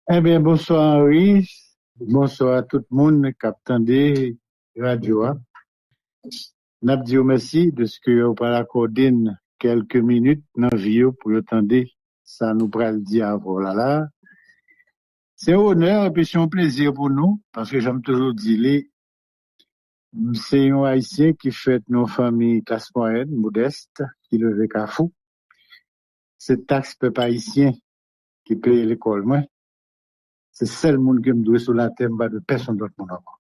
Eh bien, bonsoir Henri, bonsoir à tout le monde qui attendait radio. N'a dit merci de ce que vous pas accordé quelques minutes dans la vie pour attendre ça nous pral dire avant là. C'est un honneur et puis c'est un plaisir pour nous parce que j'aime toujours dire c'est un haïtien qui fait nos familles classe moyenne, modeste, qui levé Carrefour. C'est taxe peuple haïtien qui paye l'école moi. C'est le seul monde qui me doit sur la terre de personne d'autre monde encore.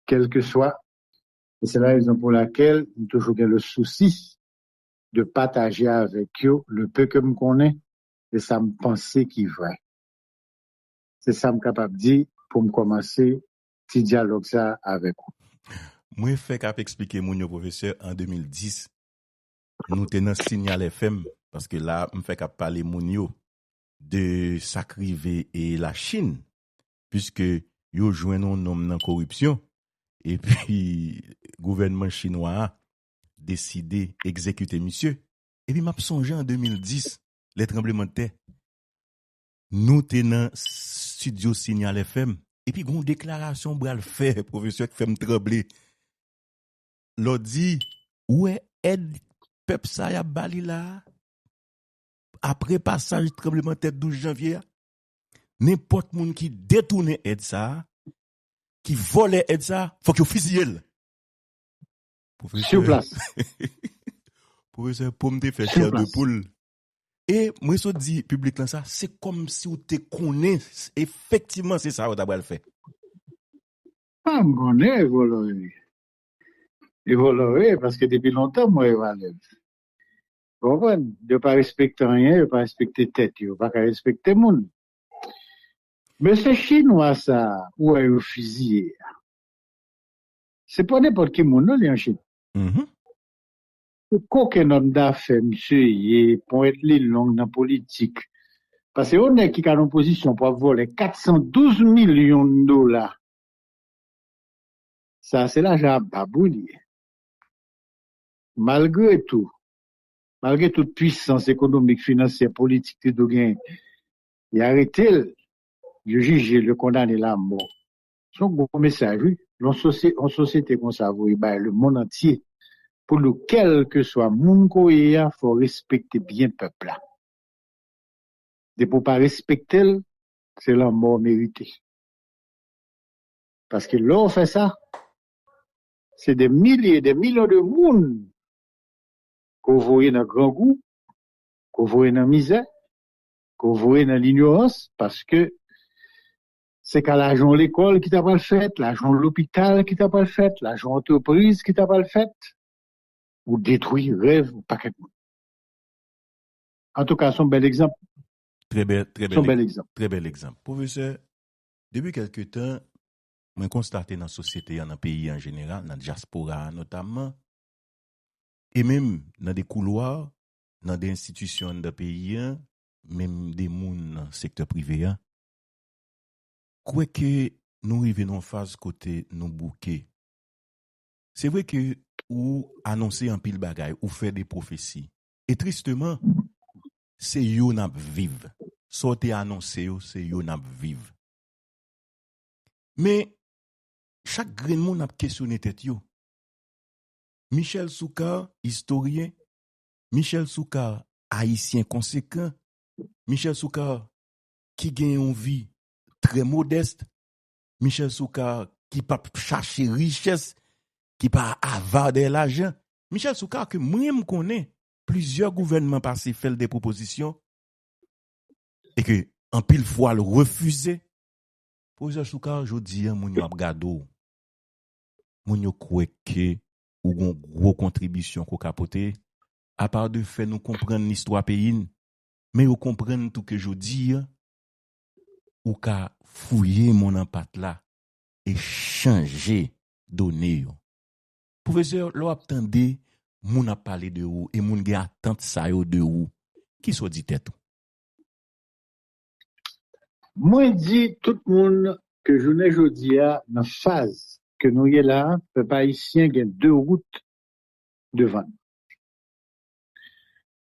Quel que soit. Et c'est la raison pour laquelle j'ai toujours le souci de partager avec eux le peu que je connais et ça me pensait qui est vrai. C'est ça que je suis capable de dire pour me commencer petit dialogue ça avec vous. Moi, fait qu'à expliquer mon professeur en 2010, nous tenons Signal FM, parce que là, me fait qu'à parler mon de Sacrivé et la Chine, puisque yo joint nos noms dans corruption, et puis, gouvernement chinois a décidé exécuter monsieur. Et puis, m'a songé en 2010, les tremblements de terre. Nous tenons studio Signal FM, et puis, une déclaration bral fait, professeur qui fait me trembler. L'on dit, ouais, aide peuple ça y a bali là. Après passage tremblement de terre 12 janvier, n'importe monde qui détourne aide ça, qui vole aide ça, faut qu'il fusille. Sur place. Professeur, pour me faire chair de poule. Et moi, je dis public là ça, c'est comme si on te connaît. Effectivement, c'est ça qu'on a fait. Ah, je connais évoluer. Évoluer parce que depuis longtemps, moi, évolué. Vous comprenez? De ne pas respecter rien, de ne pas respecter tête, de ne pas respecter le monde. Mais c'est chinois ça, où est le fusil? C'est pas n'importe qui monde, non, en Chine. Qu'aucun homme d'affaires, monsieur, il pointe les langues dans la politique. Parce qu'on est qui a une position pour voler 412 millions de dollars. Ça, c'est l'argent babouli. Malgré toute puissance économique, financière, politique de gain, il a arrêté, le juge, le condamné la mort. Son gros message, oui, en société comme ça, vous, le monde entier, pour lequel que soit mon il faut respecter bien le peuple là. Et pour pas respecter, c'est la mort méritée. Parce que là, on fait ça, c'est des milliers, des millions de monde qu'on voit dans le grand goût, qu'on voit dans la misère, qu'on voit dans l'ignorance, parce que c'est qu'à l'argent de l'école qui t'a pas le fait, l'argent de l'hôpital qui t'a pas le fait, l'argent d'entreprise qui t'a pas le fait, ou détruire rêve, ou pas quelque chose. En tout cas, c'est un bel exemple. Très bel exemple. Très bel exemple. Professeur, depuis quelque temps, je constate dans la société, dans le pays en général, dans la diaspora notamment, et même dans des couloirs, dans des institutions de pays, même des mondes dans le secteur privé, quoi que nous arrivons en phase côté nous bouquets. C'est vrai que ou annoncer un pile bagaille, ou faire des prophéties. Et tristement, c'est yo n'a vive. Sortez annoncer c'est yo n'a vive. Mais chaque grain monde a questionné tête yo. Michel Soukar, historien, Michel Soukar, haïtien conséquent, Michel Soukar qui gagne une vie très modeste, Michel Soukar qui pas chercher richesse, qui pas avaler l'argent. Michel Soukar que moi me connais, plusieurs gouvernements passés fait des propositions et que en pile fois le refuser. Professeur Soukar, je dis mon yo gado. Mon yo croit que ou une grosse contribution qu'on capoter à part de faire nous comprendre l'histoire pays, mais vous comprendre tout que je dis ou ka fouiller mon impact là et changer donner. Professeur, l'on attendait moun a parlé de ou et moun gen attente ça yo de ou. Qui soit dit tête? Moi, dis tout le monde que je n'ai jodi à dans phase que nous y là, peuple haïtien gagne deux routes devant.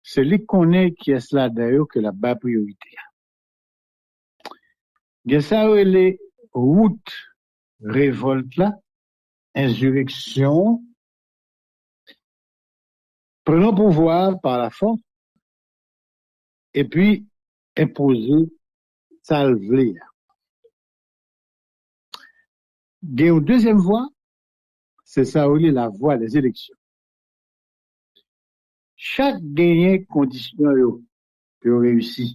C'est lui qu'on est qui est là d'ailleurs que la bas priorité. Gen ça les routes révolte là, insurrection, prenant pouvoir par la force et puis imposer ça le vle. Gen une deuxième voie, c'est ça la voie des élections. Chaque gagné condition yo réussi.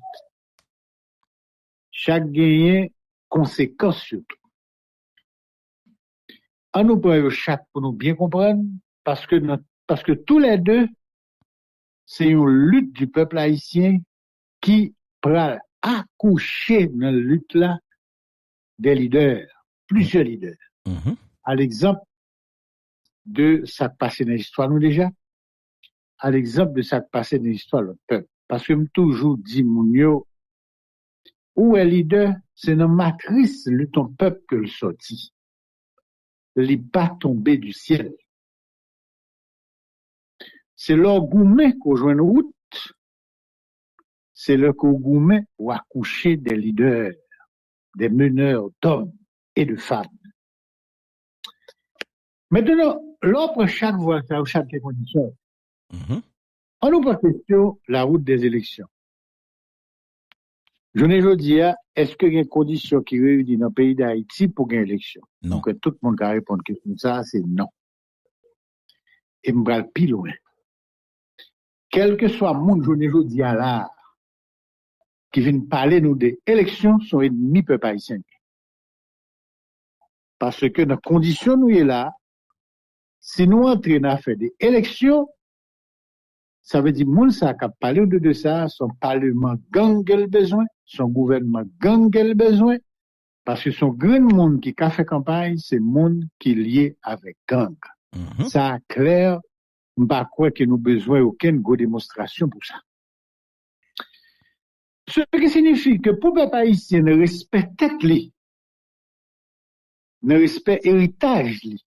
Chaque gagné conséquence surtout. En nous prend chaque pour nous bien comprendre parce que tous les deux c'est une lutte du peuple haïtien qui pral accoucher dans la lutte là des leaders, plusieurs leaders. À l'exemple de ça qui passé dans l'histoire nous déjà, à l'exemple de ça qui passé dans l'histoire de notre peuple. Parce que toujours dit mon yo, où est leader, c'est dans matrice de ton peuple que le sorti. Il n'est pas tombé du ciel. C'est leur gourmet qu'on joue une route, c'est leur gourmet ou accoucher des leaders, des meneurs d'hommes et de femmes. Maintenant, l'offre chaque voie, chaque condition. On nous pose question la route des élections. Je ne dis pas, est-ce qu'il y a une condition qui réunit dans le pays d'Haïti pour gagner l'élection? Non. Donc, tout le monde va répondre que ça, c'est non. Et je vais plus loin. Quel que soit le monde, je ne dis pas là, qui vient parler nous des élections, sont ennemis peuple haïtien. Parce que dans les conditions nous est là, si nous entrons à faire des élections, ça veut dire que moun sa k'ap parler de ça, son parlement gang le besoin, son gouvernement gang le besoin, parce que son grand monde qui a fait campagne, c'est monde qui est lié avec gang. Ça clair, m'pa croire que nous besoin aucune démonstration pour ça. Ce qui signifie que pour peuple haïtien ne respecte tête li, ne respecte héritage li,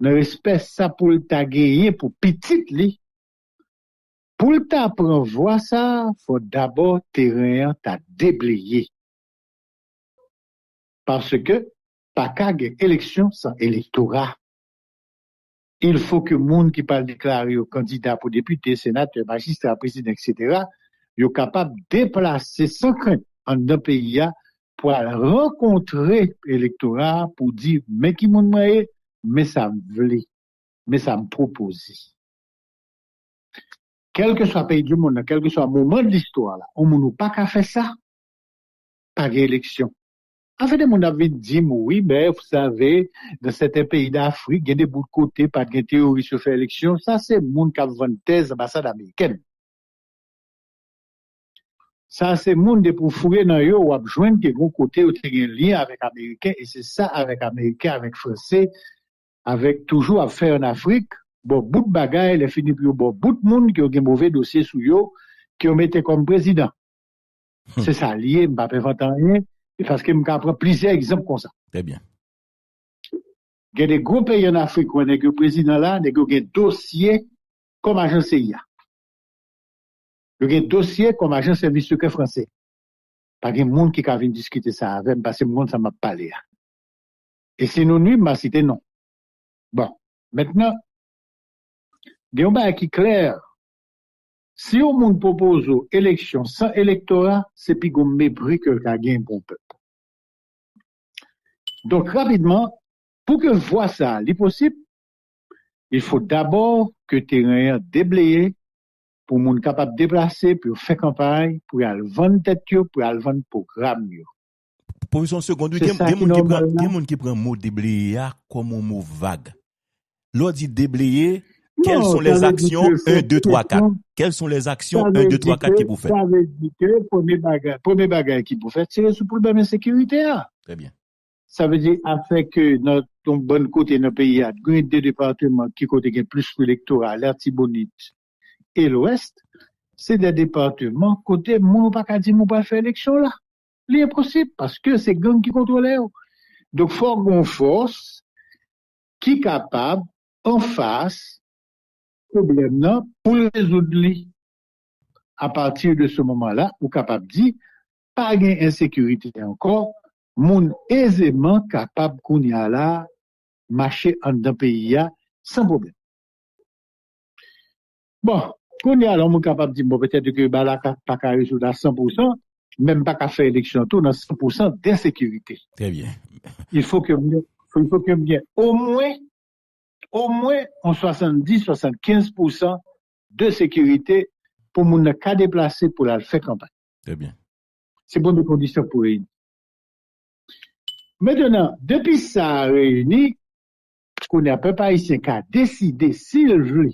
ne respecte ça pour le ta gagner pour petit li. Pour le ta prendre voie ça, faut d'abord terrain ta déblayer. Parce que pas qu'à élection sans électorat. Il faut que monde qui parle déclarer au candidat pour député, sénateur, magistrat, président, etc., soient capable de déplacer sans crainte en un pays pour rencontrer l'électorat pour dire mais qui monde moi mais ça me voulait, mais ça me propose. Quel que soit le pays du monde, quel que soit le moment de l'histoire, là, on ne peut pas faire ça, pas d'élection. En fait, mon avis dit, oui, ben, vous savez, dans certains pays d'Afrique, il y a des bouts de côté, pas de théorie sur faire élection. Ça, c'est le monde qui a vendu thèse ambassade américaine. Ça, c'est le monde pour fouiller dans eux, ou joindre des gros côtés, ou un lien avec Américains, et c'est ça, avec Américains, avec Français, avec toujours à faire en Afrique. Bon, bout de bagaille, il est fini pour bon, bout de monde qui a un mauvais dossier sous eux, qui ont mis comme président. C'est ça, lié, je ne peux pas inventer rien, parce que je prendre plusieurs exemples comme ça. Très bien. Il y a des gros pays en Afrique où le président là, il y a un dossier comme agent CIA. Il y a un dossier comme agent service secret français. Pas de monde qui a venir discuter ça avec, parce que le monde, ça m'a parlé. Et c'est non, m'a cité non. Bon, maintenant, il y a un bail qui est clair. Si on monde propose une élection sans électorat, c'est plus un mépris que le gain pour le peuple. Donc, rapidement, pour que voir ça, est possible, il faut d'abord que le terrain déblayé pour les gens capables de déplacer, pour faire campagne, pour aller vendre tête, pour aller vendre programme. Pour une seconde, il y a des gens qui prennent le mot déblayer comme un mot vague. L'on dit déblayer, quelles sont les actions 1, 2, 3, 4? Quelles sont les actions 1, 2, 3, 4 qui vous faites? Ça veut dire que premier bagage qui vous faites, c'est sur le problème d'insécurité. Très bien. Ça veut dire, afin que notre bon côté de notre pays, il y a deux départements qui côté plus électoral, l'Artibonite et l'Ouest, c'est des départements côté, mon pas qu'à dire, mon pas faire élection là. C'est impossible parce que c'est gang qui contrôle. Donc, faut qu'on force qui est capable, en face, problème là, pour le résoudre. À partir de ce moment-là, ou capable de dire, pas d'insécurité encore, moun aisément capable qu'on y a là, marcher en dans pays sans problème. Bon, qu'on y a là, on est capable de dire, bon, peut-être que Balaka pas qu'à résoudre à 100%, même pas qu'à faire élection tout dans 100% d'insécurité. Très bien. Il faut que au moins en 70-75% de sécurité pour moun ne cas déplacer pour la faire campagne. Très bien. C'est bonnes conditions pour réunir. Maintenant, depuis ça réuni, qu'on a peuple haïtien qui a décidé s'il veut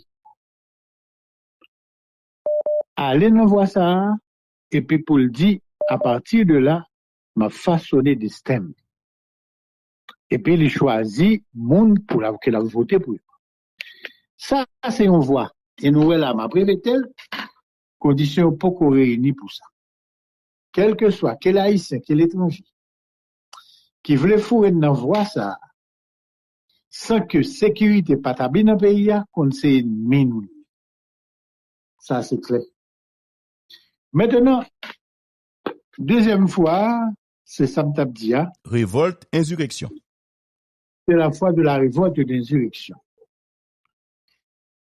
aller dans voie ça, et puis pour le dire, à partir de là, m'a façonné des stems. Et puis il choisit monde pour qu'il a voté pour. Ça, c'est une voie. Et nous, là, m'a prévêté, conditions pas qu'on réunit pour ça. Quel que soit, quel haïtien, quel étranger, qui voulait fourrer dans voie ça, sans que sécurité pas tabli dans le pays, qu'on sait ennemi. Ça, c'est clair. Maintenant, deuxième fois, c'est Samtabdia. Révolte, insurrection. C'est la fois de la révolte et de l'insurrection.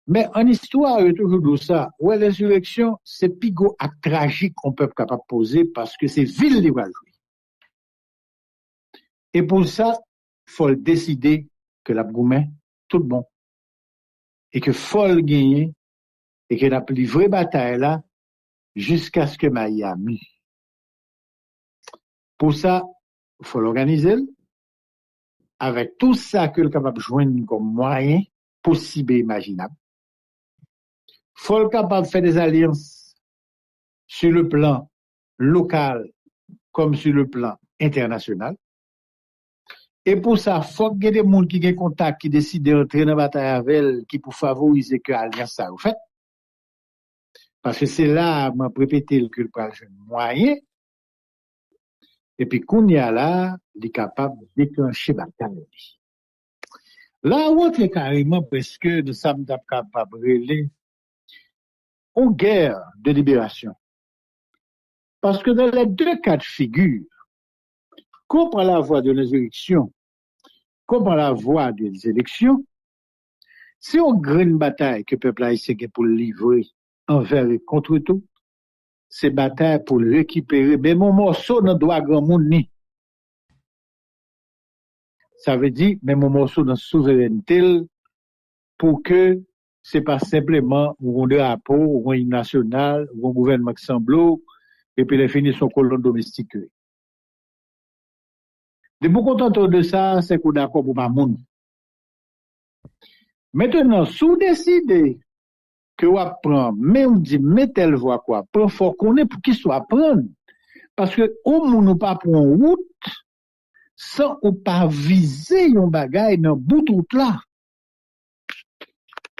Mais en histoire, il y a toujours dit ça. Ouais, l'insurrection, c'est pigo à tragique qu'on peut capable poser parce que c'est ville les va jouer. Et pour ça, faut le décider que la gourmet, tout bon. Et que faut le gagner. Et que la plus vraie bataille là, jusqu'à ce que Miami. Pour ça, faut l'organiser avec tout ça que le capable de joindre comme moyen possible et imaginable. Faut le capable de faire des alliances sur le plan local comme sur le plan international. Et pour ça, faut qu'il y ait des gens qui ont contact, qui décident d'entrer dans la bataille avec elle, qui pour favoriser que l'alliance ça au fait. Parce que c'est là, m'a répété que le moyen. Et puis, qu'on y a là, il est capable de déclencher la bataille. Là, on est carrément parce que nous sommes capables de relayer une guerre de libération. Parce que dans les deux cas de figure, qu'on prend la voie de l'insurrection, qu'on prend la voie des élections, c'est une grande bataille que le peuple haïtien est pour livrer envers et contre tout. C'est bataille pour le récupérer. Mais mon morceau ne doit grand monde ni. Ça veut dire, mais mon morceau de souveraineté pour que c'est pas simplement un drapeau, ou un hymne national, ou un gouvernement qui semble, et puis les finir son colon domestique. De beaucoup content de ça, c'est qu'on est d'accord pour ma monde. Maintenant, sous décider que on prend, même dit, mais telle voie quoi, prend fort qu'on est pour qu'il soit prendre. Parce que, au moins, nous pas prendre route, sans ou pas viser yon bagay dans bout de route là.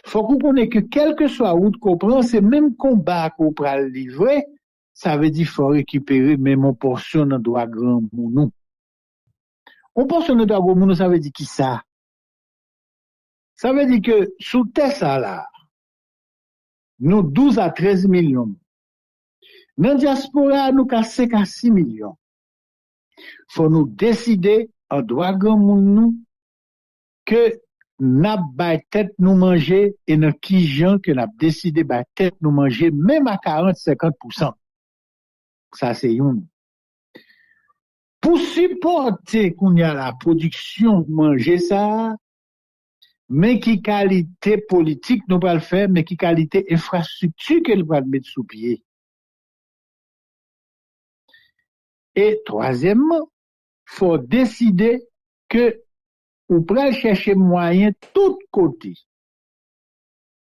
Faut qu'on connaisse que quelle que soit route qu'on prend, c'est même combat qu'on prend le livrer, ça veut dire faut récupérer même une portion dans droit grand mounou. On portion dans droit grand mounou, ça veut dire qui ça? Ça veut dire que sous terre ça là, nous 12 à 13 millions. Dans diaspora, nous qu'à 5 à 6 millions. Faut nous décider en droit grand mounou que n'a ba tête nous manger et dans qui gens que n'a décidé ba tête nous manger même à 40-50%. Ça c'est une. Pour supporter qu'on y a la production manger ça, mais qui qualité politique nous pas le faire, mais qui qualité infrastructure qu'elle va mettre sous pied. Et troisièmement, faut décider que ou pral chercher moyen tout côté.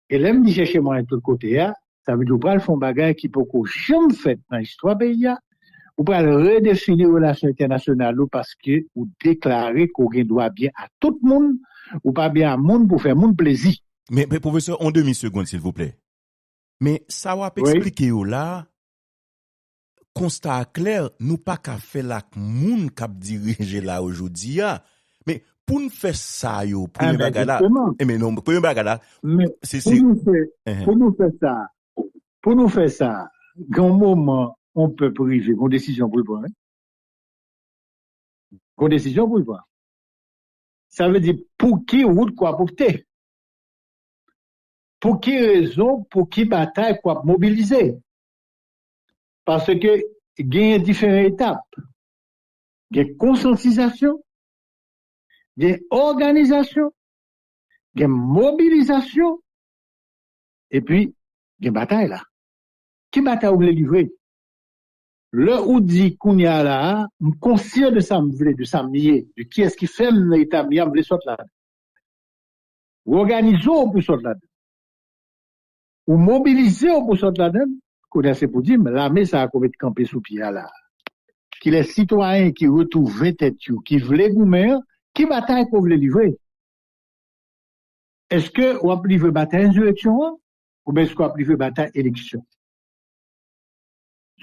Et l'aime dit chercher moyen tout côté, ça veut dire ou pral font bagay qui peut qu'on jamais fait dans l'histoire pays, ou pral redéfinir relations internationales parce que ou déclarer qu'on doit bien à tout le monde, ou pas bien à monde pour faire monde plaisir. Mais professeur, en demi-seconde, s'il vous plaît. Mais ça va expliquer là, constat clair, nous pas qu'à faire la moun k'ap diriger là aujourd'hui, mais pour nous faire ça, premier bagage là, mais non, premier bagage là, c'est pour nous faire ça, grand moment, on peut priver, une décision pour le prendre. Une décision pour le voir. Ça veut dire pour qui route quoi porter. Pour qui raison, pour qui bataille quoi mobiliser. Parce que il y a différentes étapes. Il y a conscientisation, il y a organisation, il y a mobilisation, et puis il y a bataille là. Qui bataille vous voulez livrer? Le ou dit qu'on y a là, me conscient de ça, de ça mier, de qui est-ce qui fait l'état mier, me sortir là. Ou organisons pour sortir là. Ou mobilisons pour sortir là. C'est pour dire, mais l'armée, ça a commis de camper sous pied là. Qui les citoyens qui retrouvent tête, qui veulent goumer, qui bataille qu'on veut livrer? Est-ce que on va livrer bataille insurrection, ou bien est-ce qu'on va livrer bataille élection?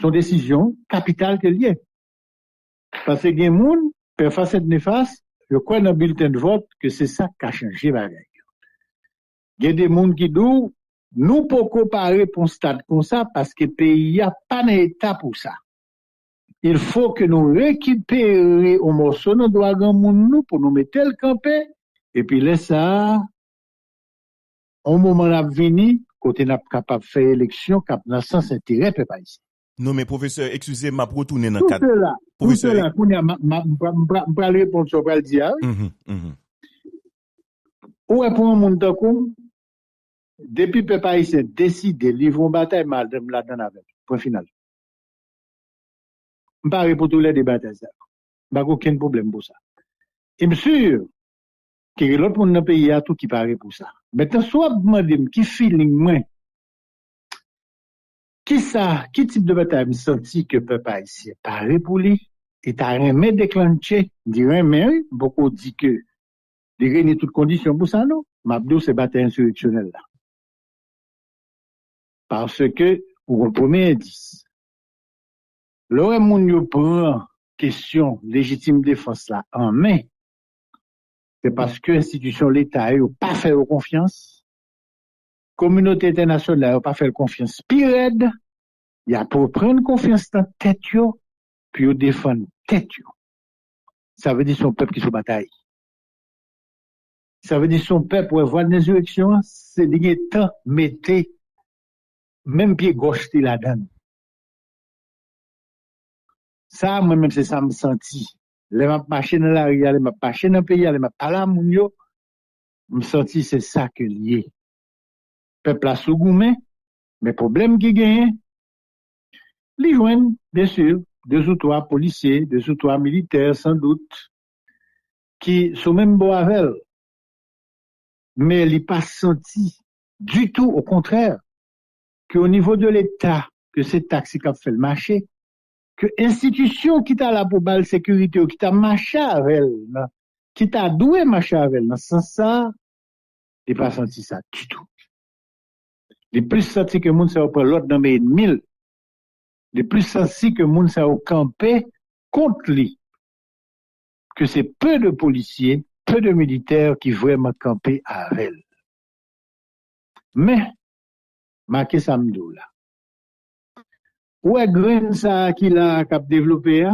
Son décision capitale qu'elle y est. Parce que les gens, per facette néfaste, je crois dans le bulletin de vote que c'est ça qui a changé la règle. Il y a des gens qui disent, nous pouvons comparer pour un stade comme ça parce que le pays n'a pas d'état pour ça. Il faut que nous récupérions un morceau de droit nous pour nous mettre le campé et puis laisser ça, au moment où venir, côté n'a capable de faire élection, cap dans sens intérêt peuple ici. Non mais professeur, excusez-moi pour retourner dans Tout le cadre. cela, qu'on y a m'pa répondre sur le dire. Où est pour un monde comme depuis peuple haïtien décide de livrer une bataille madame là-dedans avec point final. M'pa pour tous les débats ça. Pas aucun problème pour ça. Et bien sûr que l'autre monde dans le pays a tout qui paraît pour ça. Maintenant soit demander qui feeling moi qui type de bataille me senti que peuple haïtien paraît pour lui et t'as rien déclenché, dirait mais beaucoup dit que de réunir toutes conditions pour ça non. Mabdou c'est bataille insurrectionnelle là. Parce que pour le premier indice l'aurait moun yo prend question légitime défense là en main. C'est parce que l'institution l'État n'a pas fait confiance. Communauté internationale n'a pas fait confiance. Pire, il y a pour prendre confiance dans tête yo, puis défendre tête yo. Ça veut dire son peuple qui se bataille. Ça veut dire son peuple pour avoir une insurrection, c'est des temps mettez même pied gauche qui la donne. Ça, moi-même, c'est ça me senti. Les m'a marché dans la rue, les m'a marché dans le pays, les m'a parlé à moun yo, me senti c'est ça que lié. Peuple a sous-goumé, mais problème qui gagne, les joignent, bien sûr, deux ou trois policiers, deux ou trois militaires, sans doute, qui sont même beaux avec elle. Mais ils n'ont pas senti du tout, au contraire, qu'au niveau de l'État, que c'est taxi qui a fait le marché, que institution qui t'a là pour la sécurité, qui t'a marché avec elle, qui t'a doué marché avec elle, sans ça, il n'a pas senti ça du tout. Les plus senti que moun sa ou prend l'autre dans mes mille, les plus senti que moun sa ou campé contre lui, que c'est peu de policiers, peu de militaires qui vraiment campé avec elle. Mais, marqué samedi là. Où est grain ça qu'il a développé,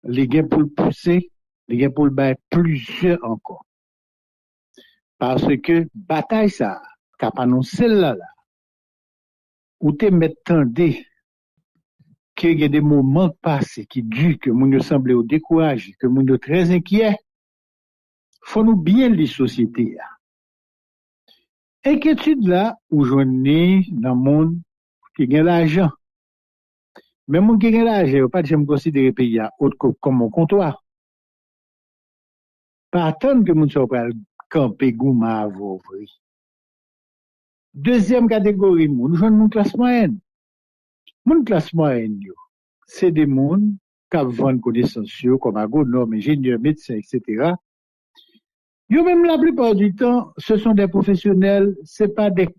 les gains pour le pousser, les gains pour le battre plusieurs encore. Parce que bataille ça, qu'a annoncé là, où te mettendé qu'il y a des moments passés qui durent, que moun yo semble au découragé, que moun yo très inquiet, faut nous bien les sociétés. Inquiétude là, où j'en ai dans le monde qui gagne l'argent. Mais moun qui gagne l'argent, pas de me considérer le pays autre comme mon comptoir. Pas attendre que moun soit pas camper gouma avoué. Deuxième catégorie, moun joine moun classe moyenne. Moun classe moyenne yo, c'est des moun qui vendent connaissances comme agronome, ingénieur, médecin, etc. Yo même la plupart du temps, ce sont des professionnels, c'est pas des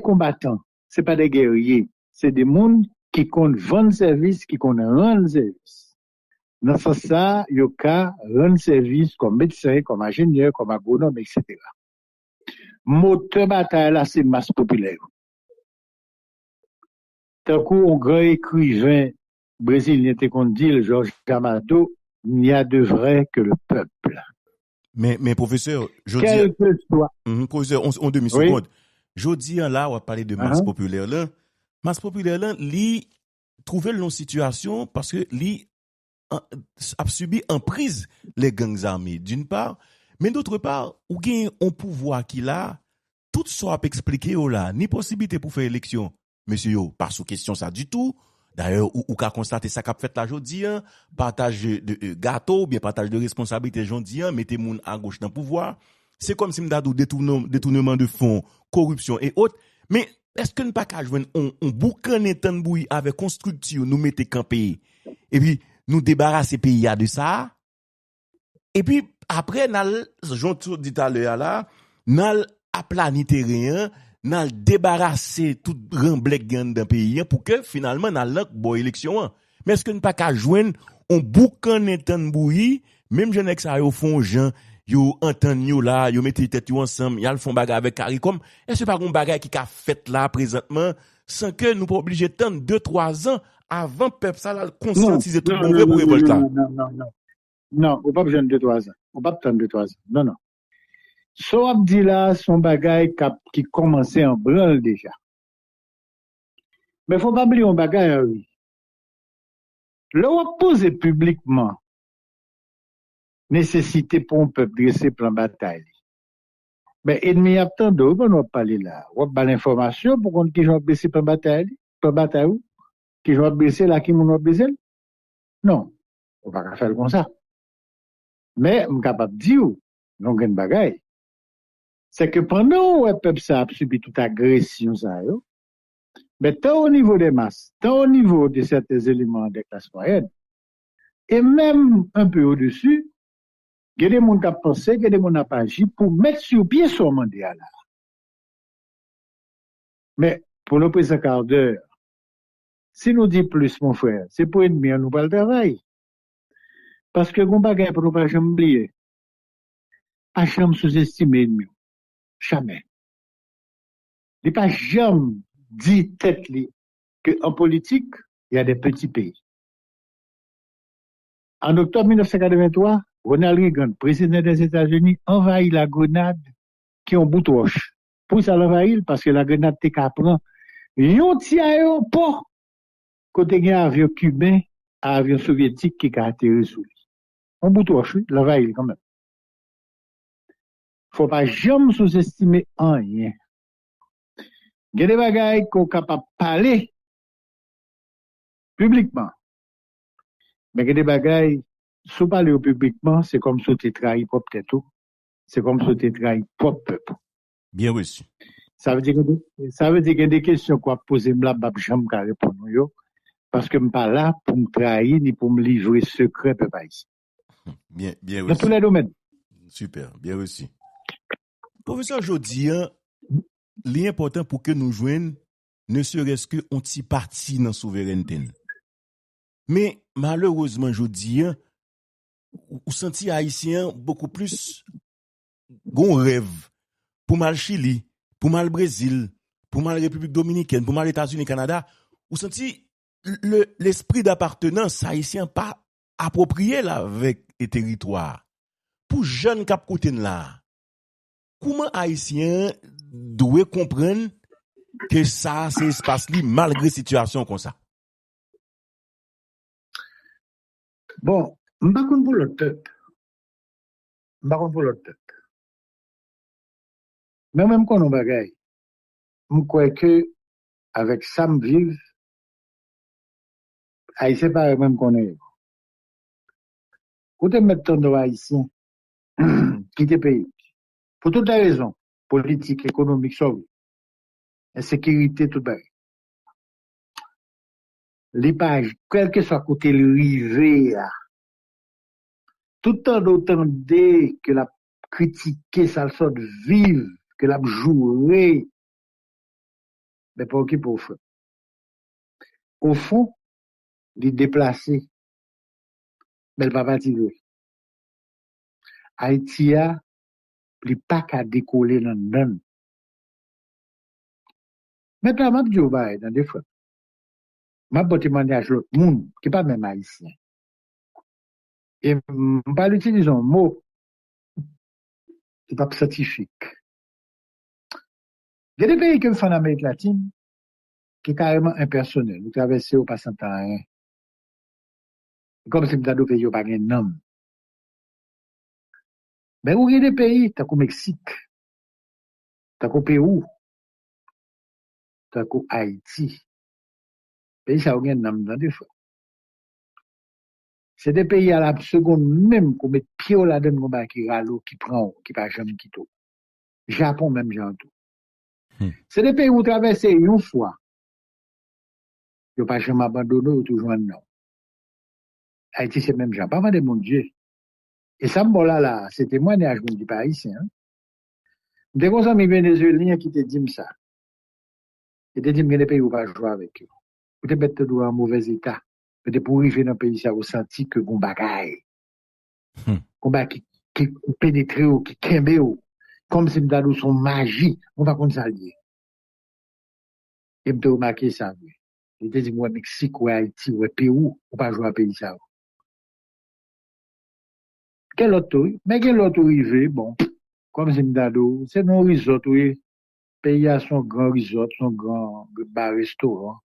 combattants, c'est pas des guerriers, c'est des moun qui comptent vendre service, qui comptent rendre service. Dans ce sens, yo ka rendre service comme médecin, comme ingénieur, comme agronome, etc. Moteur bataille là, c'est masse populaire. Tant qu'on grand écrivain Brésilien était qu'on dit, Georges Amato, il n'y a de vrai que le peuple. Mais professeur, je dis, Quel que soit. professeur, on Oui. demi-seconde. Je dis, là, on va parler de masse Uh-huh. populaire, là. Masse populaire, là, li, trouver une situation parce que li, a subi en prise les gangs armés, d'une part, mais d'autre part, ou gain un pouvoir qu'il a, tout ça a expliqué là, ni possibilité pour faire élection. Monsieur yo, pas sous question ça du tout. D'ailleurs, ou qu'a constaté ça qu'a fait la jodi, hein, partage de gâteau, bien partage de responsabilité jodi, hein, mettez moun à gauche dans le pouvoir. C'est comme si m'dadou détournement de fonds, corruption et autres. Mais est-ce que nous pas qu'à jouer on boucan étant bouilli avec construction, nous mettez campé et puis nous débarrasser pays de ça. Et puis après j'en dit tout à l'heure là, nous aplani terrain, nous débarrasser tout remblek gang d'un pays pour que finalement nous l'autre bonne élection. Mais est-ce que nous pas qu'à joindre on boucan étant bouilli, même jeune ex ça au fond gens yo entend yo là, yo mettez tête yo ensemble, y a le fond bagarre avec CARICOM. Est-ce que pas un bagarre qui a fait là présentement sans que nous pas obligé d'attendre 2-3 ans avant peuple ça là conscientiser tout le monde pour révolte là. Non. Non, on pas besoin de 2-3 ans. On pas attendre 2-3 ans. Non. So dit là, son bagay qui commençait en branle déjà. Mais faut pas oublier un bagay, oui. Le on pose publiquement nécessité pour un peuple dresser plan bataille. Mais ennemi attend de, on va parler là. On va l'information pour qu'on qui j'ont blessé plan bataille où? Qui j'ont blessé là, qui m'ont blessé? Non. On va pas faire comme ça. Mais, je suis capable de dire, non, une bagaille. C'est que pendant que le peuple ça a subi toute agression, ça, yo, mais tant au niveau des masses, tant au niveau de certains éléments des classes moyennes, et même un peu au-dessus, il y a des gens qui ont pensé, il y a des gens qui ont agi pour mettre sur pied son mandat là. Mais pour le président quart d'heure, si nous dit plus, mon frère, c'est pour ennemi, nous pas le travail. Parce que on bagaille pour nous pas jamais oublier. Pas jamais sous-estimer ennemi. Jamais. Il pas jamais dit tête li qu'en politique, il y a des petits pays. En octobre 1983, Ronald Reagan, président des États-Unis, envahit la Grenade qui est en bout de roche. Pour ça l'envahir, parce que la Grenade t'es qu'à prendre. Yon ti aéroport, côté un avion cubain, avion soviétique qui a atterri sous lui. En bout de roche, l'envahir quand même. Faut pas jamais sous-estimer rien. Il y a des bagailles qu'on est capable de parler publiquement. Mais il y a des bagailles, si on parle publiquement, c'est comme si tu trahi propre tête. C'est comme si tu trahi propre peuple. Bien reçu. Ça veut dire qu'il y a des questions qu'on a posées, je ne jamais répondre. Parce que je ne suis pas là pour me trahir ni pour me livrer secret, peuple ici. Bien reçu. Dans tous les domaines. Super, bien reçu. Professeur Jodi, l'important pour que nous joignons, ne serait-ce qu'un petit parti dans la souveraineté. Mais malheureusement, Jodi, ou senti haïtien beaucoup plus gon rêve pour mal Chili, pour mal Brésil, pour mal République dominicaine, pour mal États-Unis, Canada, ou senti l'esprit d'appartenance haïtien pas approprié là avec les territoires. Pour jeunes cap côté là, comment haïtien doit comprendre que ça c'est espace li malgré situation comme ça? Bon, je ne sais pas pour l'autre peuple. Je ne sais pas pour l'autre peuple. Mais même quand on bagaille, je crois que avec ça me vive, haïtien pas même qu'on est. Où te mettre ton droit haïtien, quitter pays. Pour toutes les raisons, politiques, économiques, sauve, insécurité, tout ça. Les pages, quel que soit côté le rivé, tout le temps d'autant que la critiquer, ça le sort vive, que la jouer, mais pas qui pour faire. Au fond, il déplacer, mais il va pas tirer. Haïti a, il pas qu'à décoller dans le don. Maintenant, je vais dire, dans des fois. m'a pas témoignage l'autre monde, qui pas même haïtien. Et, pas l'utiliser un mot, qui pas scientifique. Il y a des pays qui font en Amérique latine, qui est carrément impersonnel. Vous traversez au passant rien. Comme si vous avez des pays qui n'ont pas de nom. Mais vous avez des pays, t'as comme Mexique, t'as comme Pérou, t'as comme Haïti. Pays ça, vous avez nom dans des fois. C'est des pays à la seconde même qu'on met pied au là-dedans, qui râle, qui prend, qui pas jamais quitté. Japon même, j'ai tout. C'est des pays où vous traversez une fois. Vous n'avez pas jamais abandonné ou toujours un nom. Haïti, c'est même Japon, pas de mon Dieu. Et ça, bon là, c'est témoignage, je ne dis pas ici, hein. Des gros amis vénézuéliens qui te disent ça. Ils te disent que les pays où pas jouer avec eux. Vous te mettez en mauvais état. Peut-être pour arriver dans le pays, ça vous senti que vous bagaille. Qui pénétre ou qui kembe ou. Comme si nous son magie. On va comme ça lier. Et me remarqué ça. Ils te disent, moi, Mexique, ou Haïti, ou Pérou, ou pas jouer à pays ça. Quel autre, mais quel autre arrivé, bon, comme si nous c'est non resort, oui. Pays a son grand resort, son grand bar restaurant.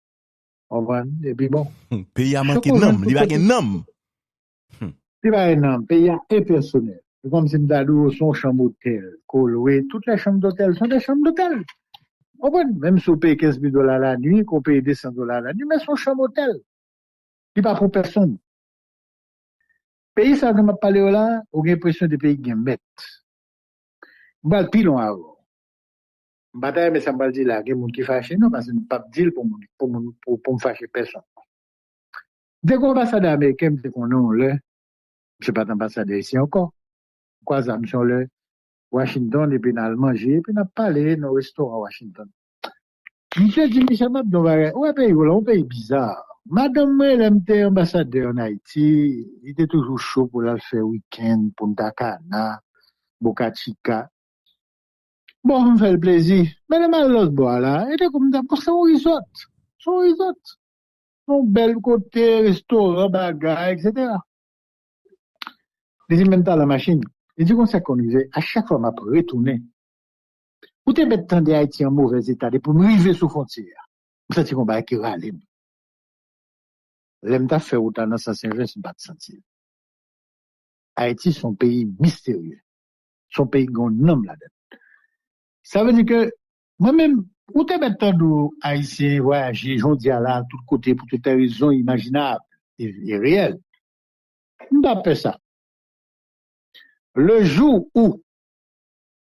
On va, et puis bon. Pays a manqué nom, il va y avoir un nom. Il va y avoir un nom, pays a impersonnel. C'est comme si nous son chambre d'hôtel. Oui, toutes les chambres d'hôtel sont des chambres d'hôtel. Même si on paye $15,000 la nuit, qu'on paye $200 la nuit, mais son chambre d'hôtel. Il pas pour personne. Pays ça, je m'a parlé là, on a l'impression de pays qui est Bah, pilon avant. Bataille, mais ça m'a dit là, il y a des gens qui fâchent, non, parce que je ne pas dire pour me fâcher personne. Dès qu'on ambassadeur américain, c'est qu'on a là, je sais pas d'ambassadeur ici encore. Quoi, ça, monsieur, là, Washington, et puis, on a mangé, et puis, on a parlé dans le restaurant à Washington. Monsieur dit, Michel Mabdon, ouais, pays, voilà, un pays bizarre. Madame, elle était ambassadeur en Haïti, il était toujours chaud pour la faire week-end, Punta Cana, Boca Chica. Bon, on me fait le plaisir. Mais le mal l'autre bois là, il était comme ça, pour son resort. Son resort. Son bel côté, restaurant, bagaille, etc. Il dit même dans la machine. Il dit qu'on s'est connu, à chaque fois, m'a retourné. Où t'es mettre tant d'Haïti en mauvais état, pour me river sous frontière. Ça, c'est qu'on va qui râle. L'aime t'a fait autant dans sa Saint-Jean, c'est pas de sentir. Haïti, son pays mystérieux. Son pays qu'on nomme là-dedans. Ça veut dire que, moi-même, où t'es maintenant haïtien voyager, j'en dis à là, tout côté, pour toutes les raisons imaginables et réelles. On n'a pas ça. Le jour où le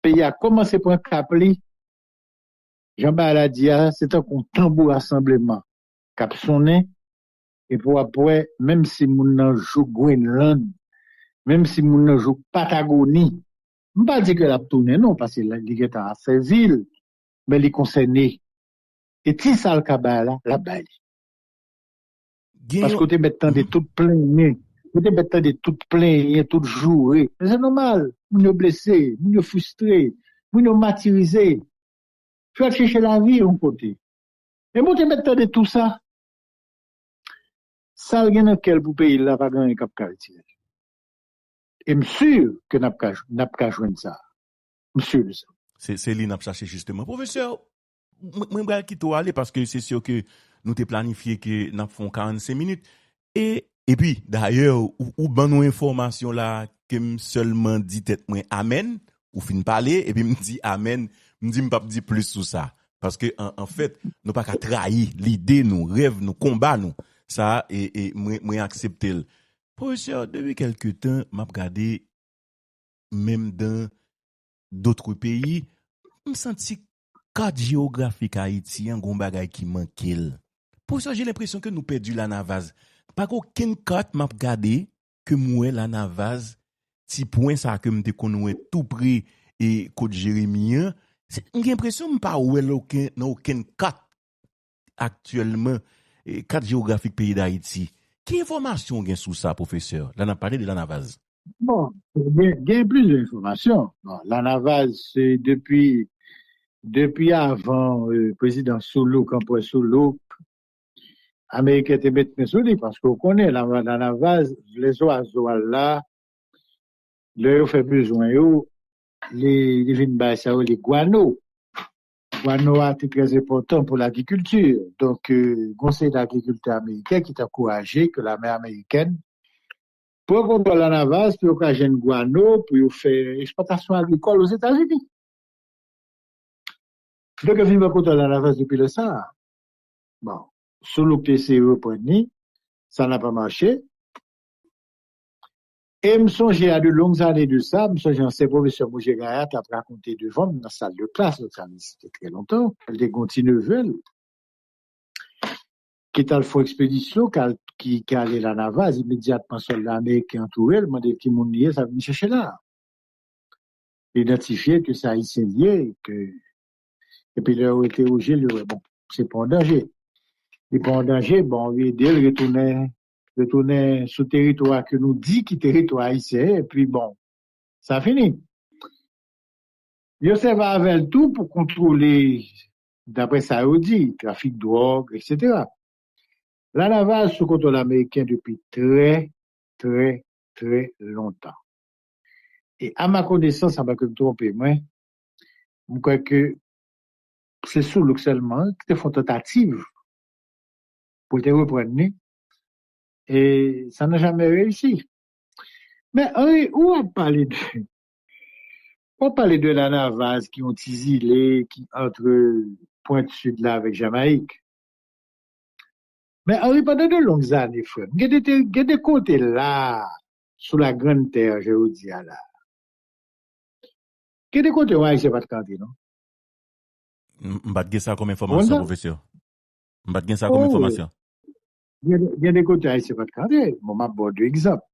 pays a commencé pour un capli, Jean-Baptiste a dit, c'est un tambour rassemblement. Cap sonné, et pour après, même si moun joue Groenland, même si moun joue Patagonie, je ne pas dire que la tourné, non, parce que il est à ces villes, mais il est concerné. Et si ça le cabal là, la balle. Parce que tu es maintenant de tout plein, tu es maintenant de tout plein, tout joué. Mais c'est normal. Nous sommes blessés, nous sommes frustrés, nous sommes martyrisés. Tu vas chercher la vie en côté. Et moi, tu es maintenant de tout ça. Ça, il y a quel pour pays là, pas gagner cap quartier. Et je suis sûr que n'a pas joué ça. Je suis sûr de ça. C'est lui n'a pas cherché justement. Professeur, moi, je vais quitter aller parce que c'est sûr que nous t'ai planifié que nous font 45 minutes. Et puis, d'ailleurs, ou ben nos informations là, que me seulement dit tête moi amen, ou fin parler, et puis me dit amen, me dit pas dire plus sur ça. Parce que, en fait, nous pas qu'à trahir l'idée, nous rêve, nous combat, nous. Ça, et moi accepter. Professeur, depuis quelque temps, m'a regardé, même dans d'autres pays, me senti carte géographique haïtien, gon bagay qui manque. Pour ça, j'ai l'impression que nous perdu la Navaz. Pas aucune carte m'a regardé que moi la Navaz, ti point ça que m'te connait tout près et côte Jérémie. J'ai l'impression pas ouais aucune carte actuellement carte géographique pays d'Haïti. Quelle information gain sur ça, professeur? Là, on a parlé de la Navaz. Bon, il y a plus d'informations. Bon, la Navaz, c'est depuis avant président Solo, Campo Solo, Américains te mettent mes souliers parce qu'on connaît la navale, les oiseaux là, leur fait besoin, les vignes ça, les guano. Guano est très important pour l'agriculture. Donc, conseil d'agriculture américain qui t'a encouragé que la mer américaine, pour contrôler la navale, pour occasionner guano, pour faire exploitation agricole aux États-Unis. Donc, il va contrôler la navale depuis le Sahara. Bon, sous le PC reprenez, ça n'a pas marché. Et me songe à de longues années de ça, me songe à ces professeurs Mouché Gayat a raconté devant dans la salle de classe, c'était très longtemps, elle des continues qui t'a fait expédition, qui allait la navale, immédiatement soldat américain entouré, le demandé qui m'ont lié, ça venait chercher là. Identifier que ça s'est lié, et puis leur interroger, bon, c'est pas en danger. Et pas en danger, bon, il retourner sous territoire que nous dit qui territoire haïtien, et puis bon, ça finit. Il va avec tout pour contrôler, d'après ça, on dit, trafic de drogue, etc. La navale sous contrôle américain depuis très, très, très longtemps. Et à ma connaissance, ça va que me tromper, moi, je crois que c'est sous le seulement qui font tentative pour te reprendre, et ça n'a jamais réussi. Mais où on parle de la navale qui ont isolé, qui entre Pointe-Sud là avec Jamaïque. Mais pendant de longues années, frère, il y a des côtés là, sous la grande terre, je vous dis là. Il y a des côtés où c'est pas de canté, non? M'bat ça comme Comment information, ça? professeur. M'bat ça comme Oh, information. il y a des côtés où c'est pas de canté. Bon, m'a bon deux exemples.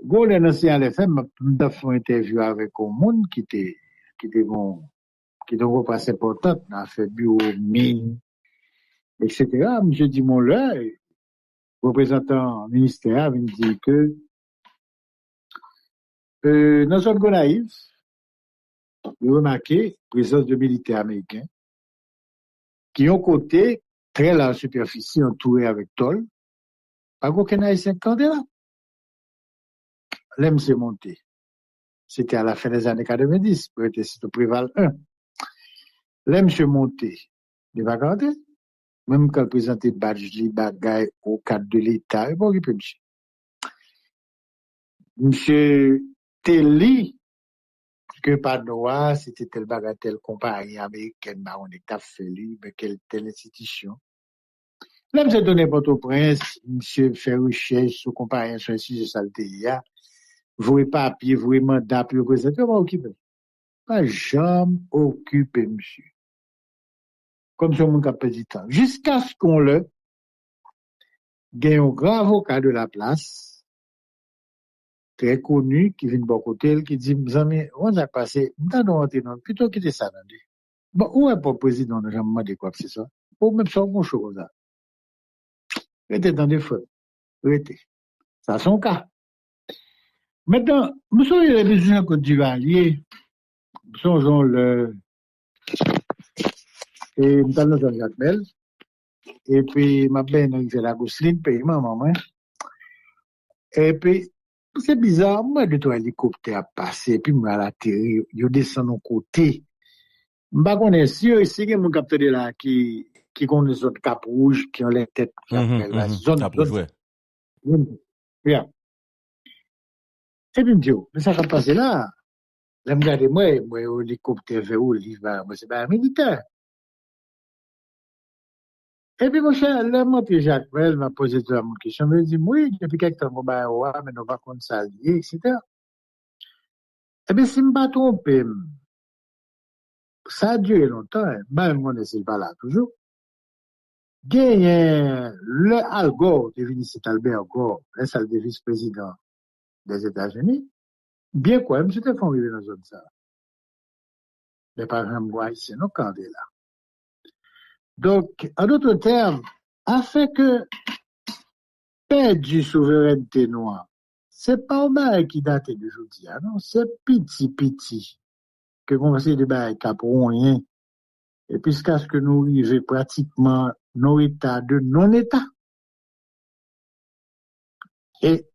Go, les anciens LFM, m'a fait une interview avec un monde qui était bon, qui était une place importante, a fait bureau, mine, etc. Monsieur Dimon là, représentant ministère, il me dit que, dans zone Gonaïve, il remarqué présence de militaires américains qui ont côté très large superficie entourée avec tôle, pas aucun haïtien canté là. L'aime s'est monté. C'était à la fin des années 90, peut-être c'était au Préval 1. L'aime s'est monté. Il va canté. Même quand il présentait badge li bagay au cadre de l'État, il va occuper monsieur. Monsieur Telly, que par droit, c'était tel bagay, telle compagnie américaine, on est fait lui, mais quelle telle institution. Là, monsieur donné Port-au-Prince, monsieur fait recherche sur compagnie, sur un sujet saleté, vous papier, vous mandat, puis représenter, on va occuper. Pas jamais occupé, monsieur. Comme si on m'a pas dit temps. Jusqu'à ce qu'on le gagne un grand avocat de la place, très connu, qui vient de bon côté, qui dit, mes amis, on a passé, plutôt quitter ça, bon, où est le président, j'ai demandé quoi que c'est ça? Ou même ça, mon chose, là. Restez dans des feux. Restez. Ça, son cas. Maintenant, nous sommes les régions Côte d'Ivoire liées. Nous sommes et nous sommes dans Jacques Bel. Et puis, ma belle, c'est la Gousseline, pays, maman. Et puis, c'est bizarre, moi, de ton hélicoptère passé, puis moi, à la terre, je descends de côté. Je connais si ici, il y a mon capteur de là qui connaît les autres cap rouges, qui ont les têtes, qui appellent la zone. Cap rouge, ouais. Bien. Et puis, je me dis, mais ça va passer là. Là, je me regarde, moi, l'hélicoptère vers où il va, moi, c'est pas un militaire. Et puis, mon cher, là, mon petit Jacques, il m'a posé toute la question. Il me dit, oui, depuis quelque temps, on va mais on va contre ça, etc. Eh bien, si je ne me pas trompé, ça a duré longtemps, ben, on n'est pas là toujours. Gagné le Al Gore, devenu cet Albert Gore, le vice-président des États-Unis, bien quoi, M. c'était font vivre dans la zone ça. Mais par exemple, moi, ici, non, quand est là. Donc, en d'autres termes, afin que perdu souveraineté noire, c'est pas un bail qui date de aujourd'hui, non, c'est petit, que qu'on essaie de bail cap rien. Et puis, jusqu'à ce que nous arrivions pratiquement nos états de non-état. Et